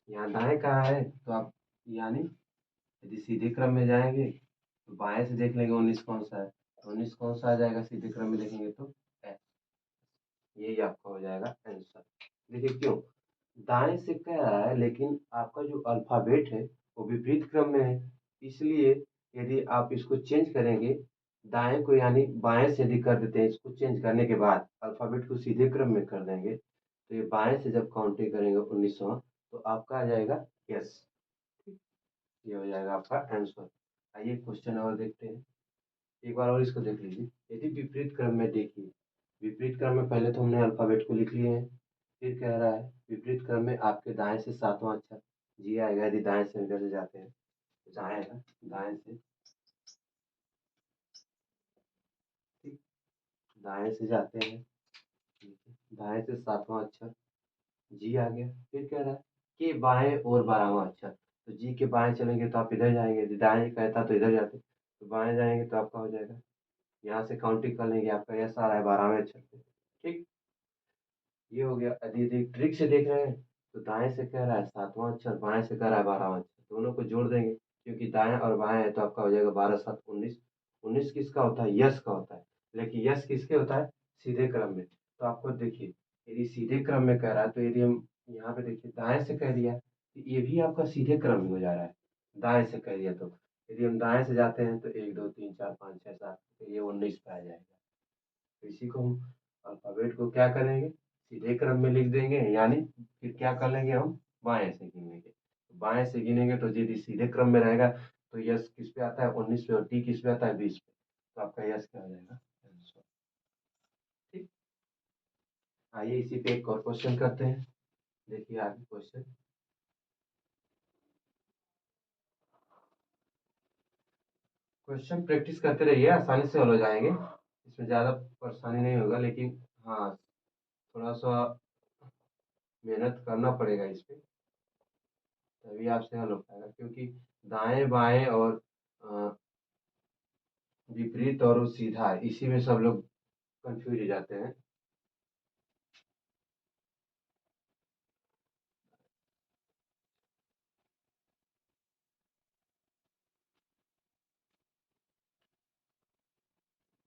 S1: यहाँ दाएं कहाँ है तो आप, यानी यदि सीधे क्रम में जाएंगे तो बाएं से देख लेंगे 19 कौन सा है, तो 19 कौन सा आ जाएगा सीधे क्रम में देखेंगे तो है, यही आपका हो जाएगा आंसर। देखिए क्यों, दाएं से कह रहा है लेकिन आपका जो अल्फाबेट है वो विपरीत क्रम में है, इसलिए यदि आप इसको चेंज करेंगे, दाएं को यानी बाएं से यदि कर देते हैं, इसको चेंज करने के बाद अल्फाबेट को सीधे क्रम में कर देंगे तो ये बाएं से जब काउंटिंग करेंगे 19वां तो आपका आ जाएगा यस। ये हो जाएगा आपका आंसर। आइए क्वेश्चन और देखते हैं, एक बार और इसको देख लीजिए। यदि विपरीत क्रम में, देखिए विपरीत क्रम में पहले तो हमने अल्फाबेट को लिख लिए हैं, फिर कह रहा है विपरीत क्रम में आपके दाएं से सातवां अक्षर जी आएगा, यदि दाएं से इधर से जाते हैं तो जहाँ आएगा दाएं से, ठीक, दाएं से जाते हैं, दाएं से सातवां अक्षर जी आ गया। फिर कह रहा है कि बाएं और 12वां अक्षर, तो जी के बाएं चलेंगे तो आप इधर जाएंगे, यदि दाएं कहता तो इधर जाते, तो बाएं जाएंगे तो आपका हो जाएगा, यहाँ से काउंटिंग कर लेंगे, आपका यस आ रहा है 12वें अक्षर पे। ठीक, ये हो गया। यदि यदि ट्रिक से देख रहे हैं तो दाएं से कह रहा है सातवां अक्षर, बाएं से कह रहा है 12वां अक्षर, दोनों को जोड़ देंगे क्योंकि दाएं और बाएं है तो आपका हो जाएगा 12 7 19। 19 किसका होता है, यस का होता है, लेकिन यस किसके होता है, सीधे क्रम में। तो आपको देखिए, यदि सीधे क्रम में कह रहा है तो यदि हम यहाँ पे देखिए दाएं से कह दिया तो ये भी आपका सीधे क्रम में हो जा रहा है, दाएं से कह दिया तो यदि हम दाएं से जाते हैं तो 1 2 3 4 5 6 7, तो ये 19 पे आ जाएगा। तो इसी को हम अल्फाबेट को क्या करेंगे, सीधे क्रम में लिख देंगे, यानी फिर क्या कर लेंगे हम, बाएं से गिनेंगे। तो बाएं से गिनेंगे तो यदि सीधे क्रम में रहेगा तो यस किस पे आता है, 19 पे, और टी किस पे आता है, 20 पे, तो आपका यस क्या हो जाएगा, आंसर। ठीक, आइए इसी पे एक और क्वेश्चन करते हैं। देखिए आगे क्वेश्चन, क्वेश्चन प्रैक्टिस करते रहिए, आसानी से हल हो जाएंगे, इसमें ज़्यादा परेशानी नहीं होगा, लेकिन हाँ थोड़ा सा मेहनत करना पड़ेगा इस पे, तभी आपसे हल हो पाएगा, क्योंकि दाएँ बाएँ और अ, विपरीत और वो सीधा इसी में सब लोग कंफ्यूज हो जाते हैं।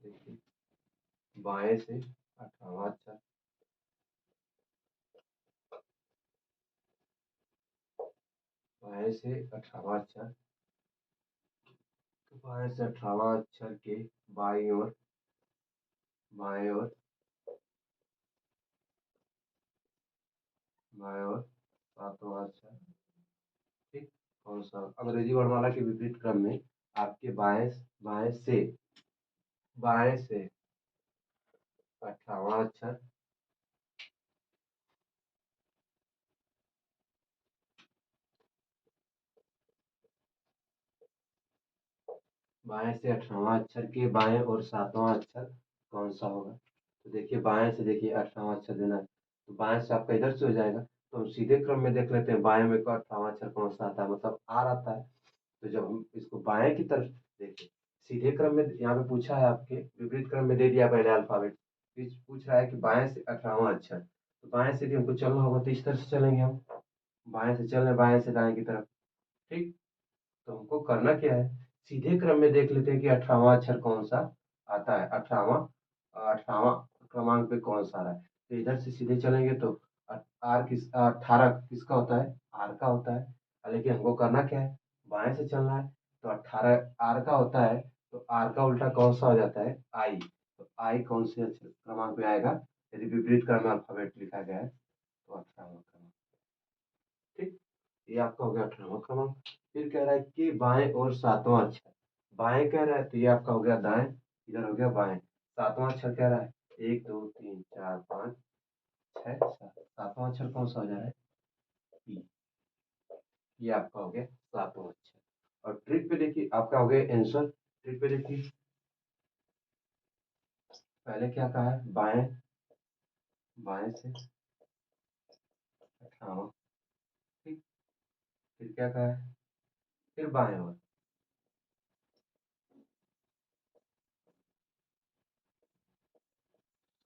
S1: देखिए, बाएं से 18वां अक्षर, बाएं से 18वां अक्षर, तो बाएं से 18वां अक्षर के बाईं ओर, बाएं ओर, बाएं ओर 7वां अक्षर। ठीक, कौन सा अंग्रेजी वर्णमाला के विपरीत क्रम में आपके बाएं, बाएं से 18वां अक्षर, बाएं से 18वां अक्षर के बाएं और 7वां अक्षर कौन सा होगा। तो देखिए, बाएं से देखिए 18वां अक्षर देना है, तो बाएं से आपका इधर से हो जाएगा, तो हम सीधे क्रम में देख लेते हैं बाएं में को 18वां अक्षर कौन सा आता है, मतलब आर आता है। तो जब हम इसको बाएं की तरफ देखिए, सीधे क्रम में यहाँ पे पूछा है, आपके विपरीत क्रम में दे दिया पहले अल्फाबेट, पूछ रहा है कि बाएं से 18वां अक्षर, तो बाएं से भी हमको चलना होगा, तो इस तरह से चलेंगे हम, बाएं से चल रहे हैं, बाएं से दाएं की तरफ। ठीक, तो हमको करना क्या है, सीधे क्रम में देख लेते हैं कि 18वां अक्षर कौन सा आता है, 18वां क्रमांक पे कौन सा आ रहा है। तो इधर से सीधे चलेंगे तो आर किस 18 किसका होता है, आर का होता है, लेकिन हमको करना क्या है, बाएं से चलना है, तो 18 आर का होता है, तो आर का उल्टा कौन सा हो जाता है, आई, तो आई कौन से अक्षर क्रमांक पे आएगा, यदि विपरीत क्रम में अल्फाबेट लिखा गया है, तो 18वां क्रमांक। ठीक, ये आपका हो गया 18वां क्रमांक। फिर कह रहा है कि बाएं और 7वां अक्षर, बाएं कह रहा है तो ये आपका हो गया दाएं, इधर हो गया बाएं। 7वां अक्षर कह रहा है 1 2 3 4 5 6 7, 7वां अक्षर कौन सा हो जा रहा है, ई, ये आपका हो गया 7वां अक्षर। और ट्रिक पे देखिए, आपका हो गया आंसर। ट्रिक पे देखिए, पहले क्या कहा है, बाएं, बाएं से 18वां। ठीक, फिर क्या कहा है, फिर बाएं और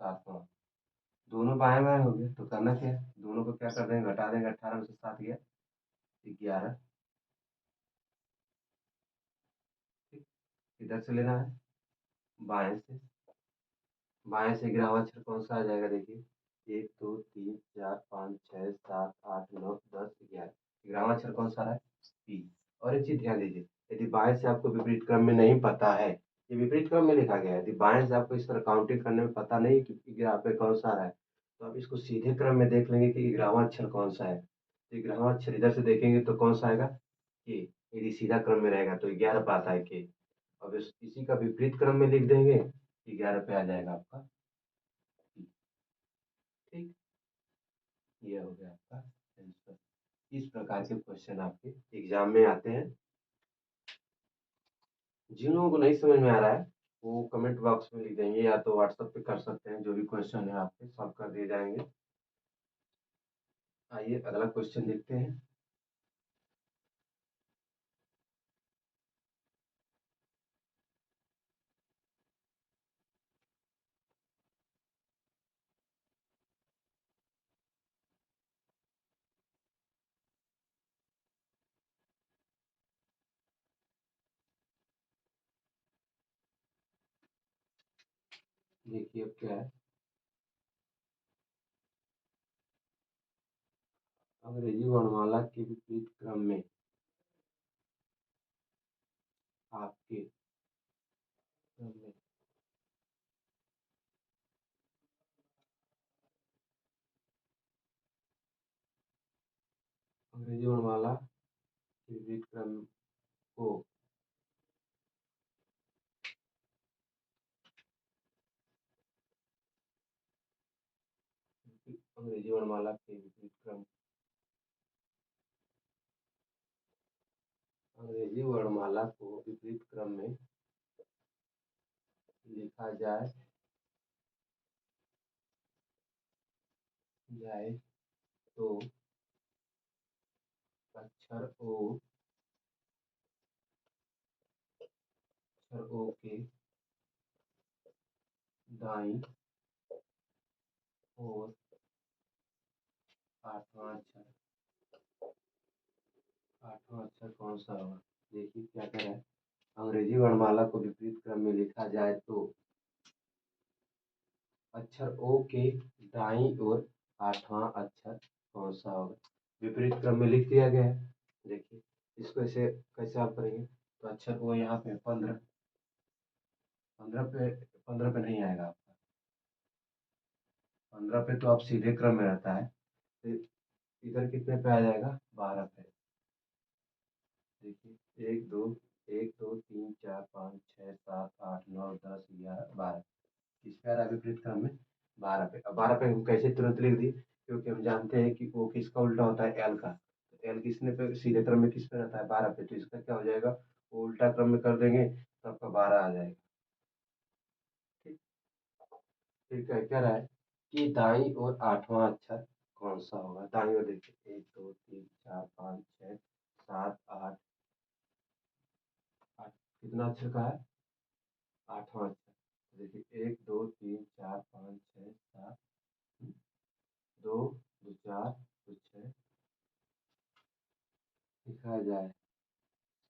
S1: 7वां, दोनों बाएं बाएं हो गए, तो करना क्या है, दोनों को क्या कर देंगे, घटा देंगे, 18 में से 7 गया 11। ठीक, इधर से लेना है, बाएं से, बाएं से 11वां अक्षर कौन सा आ जाएगा, देखिए 1 2 3 4 5 6 7 8 9 10 11, 11वां अक्षर कौन सा आ रहा है, पी। और एक चीज ध्यान दीजिए, यदि बाएं से आपको विपरीत क्रम में नहीं पता है, ये विपरीत क्रम में लिखा गया है, यदि बाएं से आपको इस तरह काउंटिंग करने में पता नहीं कि 11 पे कौन सा आ रहा है, तो आप इसको सीधे क्रम में देख लेंगे कि 11वां अक्षर कौन सा है, तो 11वां अक्षर इधर से देखेंगे तो कौन सा आएगा, के। यदि सीधा क्रम में रहेगा तो 11 पे आता है के। अब इसी का विपरीत क्रम में लिख देंगे, 11 पे आ जाएगा आपका P। ठीक, ये हो गया आपका आंसर। इस प्रकार के क्वेश्चन आपके एग्जाम में आते हैं। जिन लोगों को नहीं समझ में आ रहा है, वो कमेंट बॉक्स में लिख देंगे, या तो व्हाट्सएप पे कर सकते हैं, जो भी क्वेश्चन है आपके सॉल्व कर दिए जाएंगे। आइए अगला क्वेश्चन देखते हैं। देखिए अब क्या है, अंग्रेजी वर्णमाला के विपरीत क्रम में आपके क्रम में अंग्रेजी वर्णमाला के विपरीत क्रम को अंग्रेजी वर्णमाला के विपरीत क्रम, अंग्रेजी वर्णमाला को विपरीत क्रम में लिखा जाए तो अक्षर ओ के दाईं ओर आठवां अक्षर कौन सा होगा। देखिए क्या कह रहा है, अंग्रेजी वर्णमाला को विपरीत क्रम में लिखा जाए तो अक्षर ओ के दाईं ओर आठवां अक्षर कौन सा होगा। विपरीत क्रम में लिख दिया गया है। देखिए इसको ऐसे कैसे आप करेंगे, तो अक्षर ओ यहाँ पे 15 15 पे नहीं आएगा आपका। 15 पे तो आप सीधे क्रम में रहता है, तो इधर कितने पे आ जाएगा, 12 पे। देखिए 1 2 3 4 5 6 7 8 9 10 11 12 किस पे आ रहा है विपरीत क्रम में, 12 पे। अब 12 पे हम कैसे तुरंत लिख दिए, क्योंकि हम जानते हैं कि वो किसका उल्टा होता है, एल का। तो एल किसने पे सीधे क्रम में किस पे रहता है, 12 पे। तो इसका क्या हो जाएगा, वो उल्टा क्रम में कर देंगे तो आपका 12 आ जाएगा। ठीक, फिर क्या रहा है कि दाईं ओर आठवां अक्षर कौन सा होगा। दाईं ओर देखिए 1 2 3 4 5 6 7 8 8 कितना अक्षर का है, आठवां अक्षर। देखिए 1 2 3 4 5 6 7 दो दो चार दो छः लिखा जाए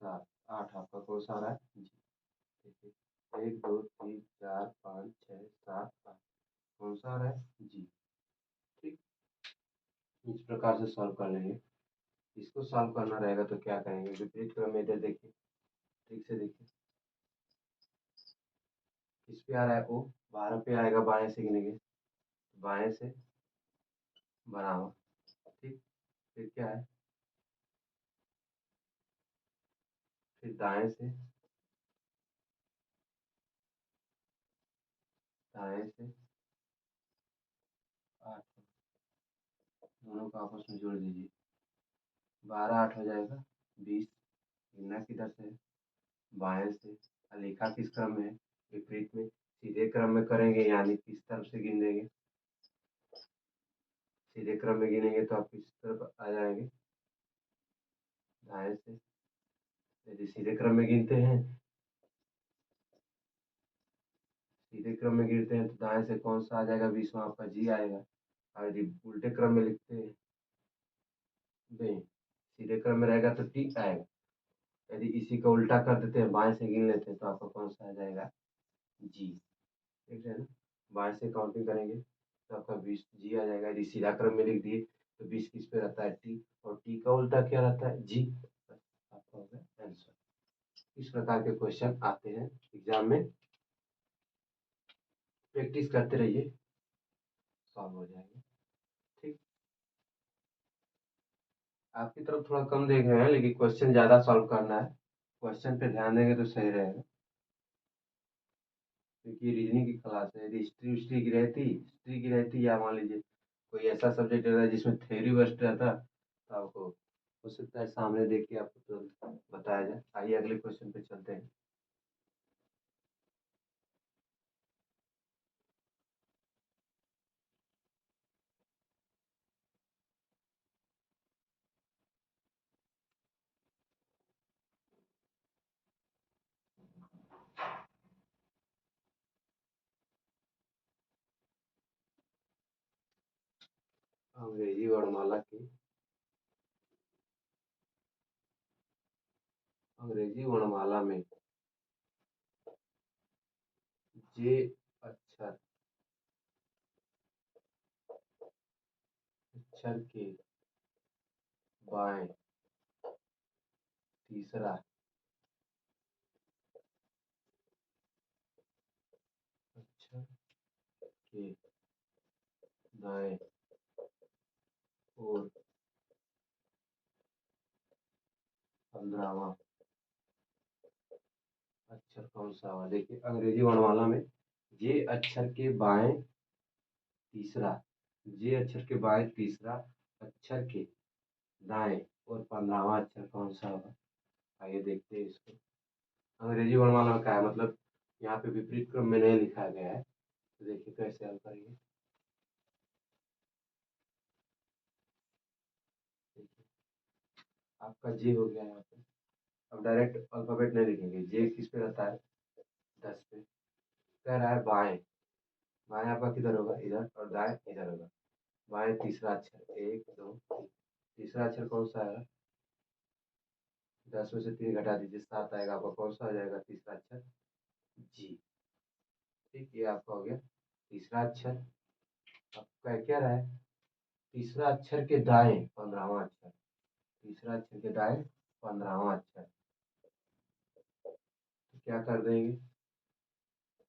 S1: 7 8 आपका कौन सा आ रहा है, जी। देखिए 1 2 3 4 5 6 7 8 कौन सा आ रहा है, जी। ठीक, इस प्रकार से सॉल्व कर लेंगे। इसको सॉल्व करना रहेगा तो क्या करेंगे, विपरीत क्रम में इधर देखिए, ठीक से देखिए किस पे आ रहा है, वो 12 पे आएगा, बाएं से गिनेंगे, बाएं से बराबर। ठीक, फिर क्या है, फिर दाएं से, दाएं से 8 दोनों को आपस में जोड़ दीजिए, 12 8 हो जाएगा 20। गिनना किधर से है, बाएं से। लिखा किस क्रम में है, विपरीत में। सीधे क्रम में करेंगे यानी किस तरफ से गिन देंगे, सीधे क्रम में गिनेंगे तो आप किस तरफ आ जाएंगे, दाएं से। यदि सीधे क्रम में गिनते हैं, सीधे क्रम में गिनते हैं तो दाएं से कौन सा आ जाएगा, 20वां आपका जी आएगा। और यदि उल्टे क्रम में लिखते हैं, नहीं सीधे क्रम में रहेगा तो टी आएगा। यदि इसी का उल्टा कर देते हैं, बाएं से गिन लेते हैं तो आपका कौन सा आ जाएगा, जी। ठीक है ना, बाएं से काउंटिंग करेंगे तो आपका 20 जी आ जाएगा। यदि सीधा क्रम में लिख दिए तो 20 किस पे रहता है, टी, और टी का उल्टा क्या रहता है, जी। आपका हो गया आंसर। इस प्रकार के क्वेश्चन आते हैं एग्जाम में, प्रैक्टिस करते रहिए, सॉल्व हो जाएंगे। ठीक, आपकी तरफ थोड़ा कम देख रहे हैं, लेकिन क्वेश्चन ज्यादा सॉल्व करना है। क्वेश्चन पे ध्यान देंगे तो सही रहेगा, क्योंकि रीजनिंग की क्लास है। यदि हिस्ट्री हिस्ट्री की रहती, या मान लीजिए कोई ऐसा सब्जेक्ट रहता है जिसमें थ्योरी बेस्ड रहता, तो आपको हो सकता है सामने देख के आपको तुरंत बताया जाए। आइए अगले क्वेश्चन पे चलते हैं। अंग्रेजी वर्णमाला की, अंग्रेजी वर्णमाला में जे अक्षर, अक्षर के बाएं तीसरा अक्षर के दाएं और 15वां अक्षर कौन सा हुआ। देखिए अंग्रेजी वर्णमाला में जे अक्षर के बाएं तीसरा, जे अक्षर के बाएं तीसरा अक्षर के दाएं और 15वां अक्षर कौन सा होगा। आइए देखते हैं इसको। अंग्रेजी वर्णमाला में क्या है, मतलब यहाँ पे विपरीत क्रम में नहीं लिखा गया है, तो देखिए कैसे हल करेंगे। आपका जे हो गया यहाँ पे। अब डायरेक्ट अल्फ़ाबेट नहीं लिखेंगे, जे किस पे रहता है, 10 पे। कह रहा है बाएँ, बाएँ आपका किधर होगा, इधर, और दाएँ इधर होगा। बाएँ तीसरा अक्षर 1 2 3, तीसरा अक्षर कौन सा आएगा, 10 में से 3 घटा दीजिए, 7 आएगा आपका, कौन सा हो जाएगा तीसरा अक्षर, जी। ठीक, ये आपका हो गया तीसरा अक्षर। अब क्या कह रहा है, तीसरा अक्षर के दाएं 15वां अक्षर, तीसरा अक्षर के दाएं 15वां अक्षर, तो क्या कर देंगे,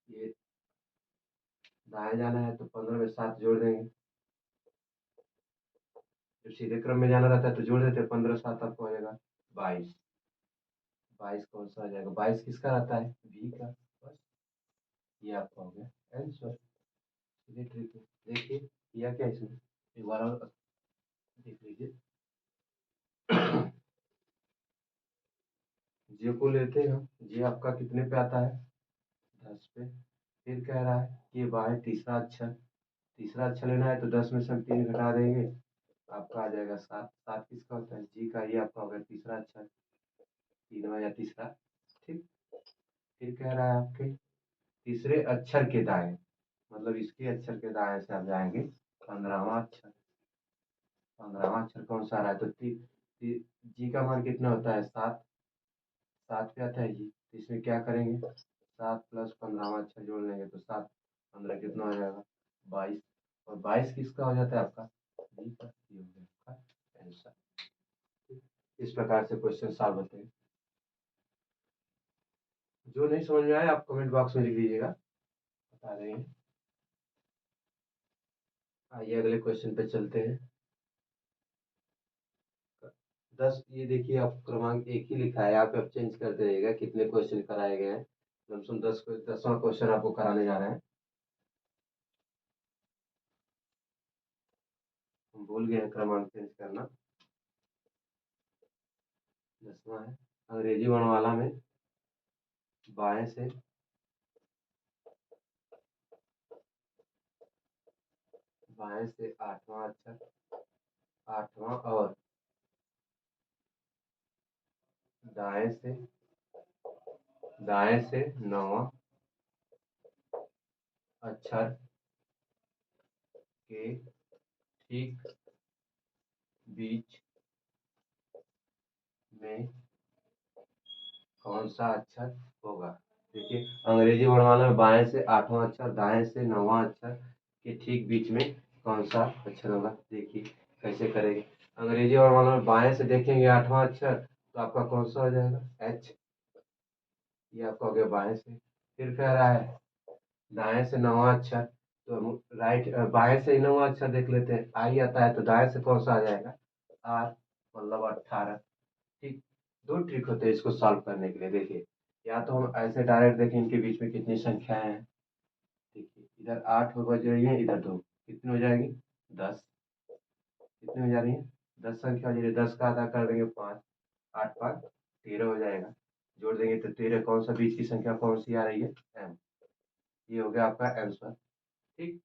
S1: ये दाएं जाना है तो 15 में 7 जोड़ देंगे। जब सीधे क्रम में जाना रहता है तो जोड़ देते हैं, 15 7 आपको हो जाएगा 22। 22 कौन सा आ जाएगा, 22 किसका रहता है, बी का। बस ये आपका हो गया आंसर। सीधे ट्रिक है, देखिए किया क्या इसमें, एक बार और देख लीजिए। जे को लेते हैं हम, जे आपका कितने पे आता है, 10 पे। फिर कह रहा है कि बाएं तीसरा अक्षर, तीसरा अक्षर लेना है तो 10 में से हम 3 घटा देंगे, आपका आ जाएगा 7। 7 किसका होता है, जी का। ये आपका हो गया तीसरा अक्षर, तीनवा या तीसरा। ठीक, फिर कह रहा है आपके तीसरे अक्षर के दाएं, मतलब इसके अक्षर के दाएं से आप जाएंगे 15वां अक्षर। 15वां अक्षर कौन सा आ रहा है, तो जी का मान कितना होता है, 7। 7 पे आता है जी, तो इसमें क्या करेंगे, 7 प्लस 15वां अक्षर जोड़ लेंगे तो 7 15 कितना हो जाएगा, 22। और 22 किसका हो जाता है आपका, जी का। ये हो गया आपका आंसर। इस प्रकार से क्वेश्चन सॉल्व होते हैं। जो नहीं समझ में आए आप कमेंट बॉक्स में लिख दीजिएगा, बता देंगे। आइए अगले क्वेश्चन पे चलते हैं। 10, ये देखिए आप क्रमांक एक ही लिखा है, आप अब चेंज करते रहिएगा कितने क्वेश्चन कराए गए हैं। लमसम 10वां क्वेश्चन आपको कराने जा रहे हैं। हम भूल गए हैं क्रमांक चेंज करना। 10वां है अंग्रेजी वर्णमाला में बाएं से बाएं से 8वां अक्षर, 8वां, और दाएं से दाएं से 9वां अक्षर के ठीक बीच में कौन सा अक्षर होगा। देखिए अंग्रेजी वर्णमाला में बाएं से 8वां अक्षर, दाएं से 9वां अक्षर के ठीक बीच में कौन सा अक्षर होगा। देखिए कैसे करेंगे, अंग्रेजी वर्णमाला में बाएं से देखेंगे 8वां अक्षर तो आपका कौन सा हो जाएगा, एच। ये आपका हो गया बाएं से। फिर कह रहा है दाएं से 9वां अक्षर, तो हम राइट बाएं से ही 9वां अक्षर देख लेते हैं, आई आता है तो दाएं से कौन सा आ जाएगा, आर, मतलब 18। ठीक, दो ट्रिक होते हैं इसको सॉल्व करने के लिए। देखिए या तो हम ऐसे डायरेक्ट देखें इनके बीच में कितनी संख्याएं हैं। देखिए इधर 8 बज रही है, इधर 2, कितनी हो जाएगी, 10। कितनी हो जा रही है, 10 संख्या हो जा रही है, 10 का आधा कर देंगे 5, 8 5 13 हो जाएगा। जोड़ देंगे तो 13, कौन सा बीच की संख्या कौन सी आ रही है, एम। ये हो गया आपका आंसर। ठीक,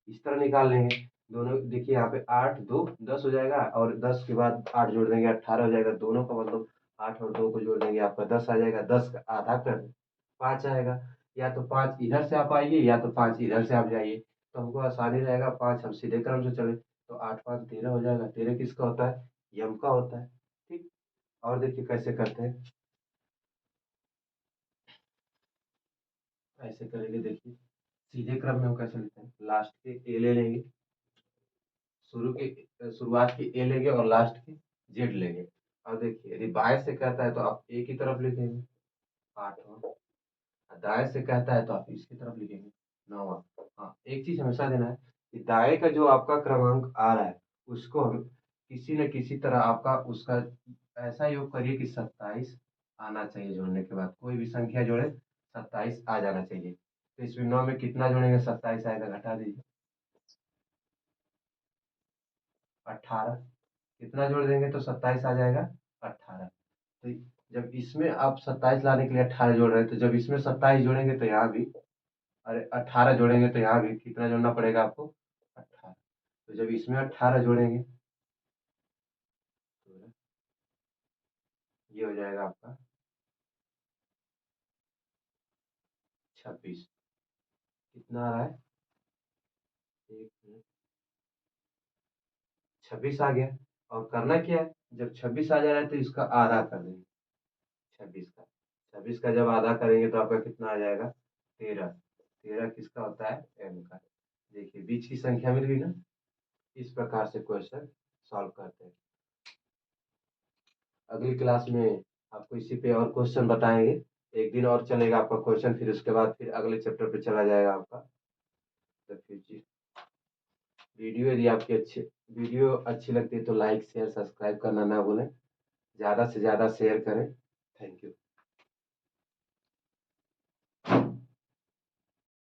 S1: इस तरह निकाल लेंगे दोनों। देखिए यहाँ पे 8 2 10 हो जाएगा, और 10 के बाद 8 जोड़ देंगे 18 हो जाएगा, दोनों का मतलब 8 और 2 को जोड़ देंगे आपका 10 आ जाएगा। 10 का आधा कर 5 आएगा, या तो 5 इधर से आप आइए या तो 5 इधर से आप जाइए, तो हमको आसानी रहेगा। 5 हम सीधे क्रम से चले तो 8 5 13 हो जाएगा। 13 किसका होता है, यम का होता है। ठीक, और देखिए कैसे करते हैं, ऐसे करेंगे। देखिए सीधे क्रम में हम कैसे लेते हैं, लास्ट के ए ले लेंगे, शुरुआत की ए लेंगे और लास्ट की जेड लेंगे। और देखिए यदि बाएं से कहता है तो आप ए की तरफ लिखेंगे 8वां, और दाएं से कहता है तो आप इसकी तरफ लिखेंगे 9वां। हाँ, एक चीज हमेशा देना है कि दाएं का जो आपका क्रमांक आ रहा है उसको हम किसी न किसी तरह आपका उसका ऐसा योग करिए कि 27 आना चाहिए। जोड़ने के बाद कोई भी संख्या जोड़े 27 आ जाना चाहिए। तो इसमें 9 में कितना जोड़ेंगे, 27 आएगा, घटा दीजिए 18। कितना जोड़ देंगे तो 27 आ जाएगा, 18। तो जब इसमें आप 27 लाने के लिए 18 जोड़ रहे हैं, तो जब इसमें 27 जोड़ेंगे तो यहाँ भी, अरे 18 जोड़ेंगे तो यहाँ भी कितना जोड़ना पड़ेगा आपको, 18। तो जब इसमें 18 जोड़ेंगे, ये हो जाएगा आपका 26। कितना आ रहा है? एक मिनट, 26 आ गया। और करना क्या है, जब 26 आ जा रहा है तो इसका आधा कर देंगे। 26 का 26 का जब आधा करेंगे तो आपका कितना आ जाएगा? 13। 13 किसका होता है? m का। देखिए बीच की संख्या मिल गई ना। इस प्रकार से क्वेश्चन सॉल्व करते हैं। अगली क्लास में आपको इसी पे और क्वेश्चन बताएंगे। एक दिन और चलेगा आपका क्वेश्चन, फिर उसके बाद फिर अगले चैप्टर पे चला जाएगा आपका। तो फिर वीडियो अच्छी लगती है तो लाइक शेयर सब्सक्राइब करना ना भूलें। ज़्यादा से ज़्यादा शेयर करें। Thank you.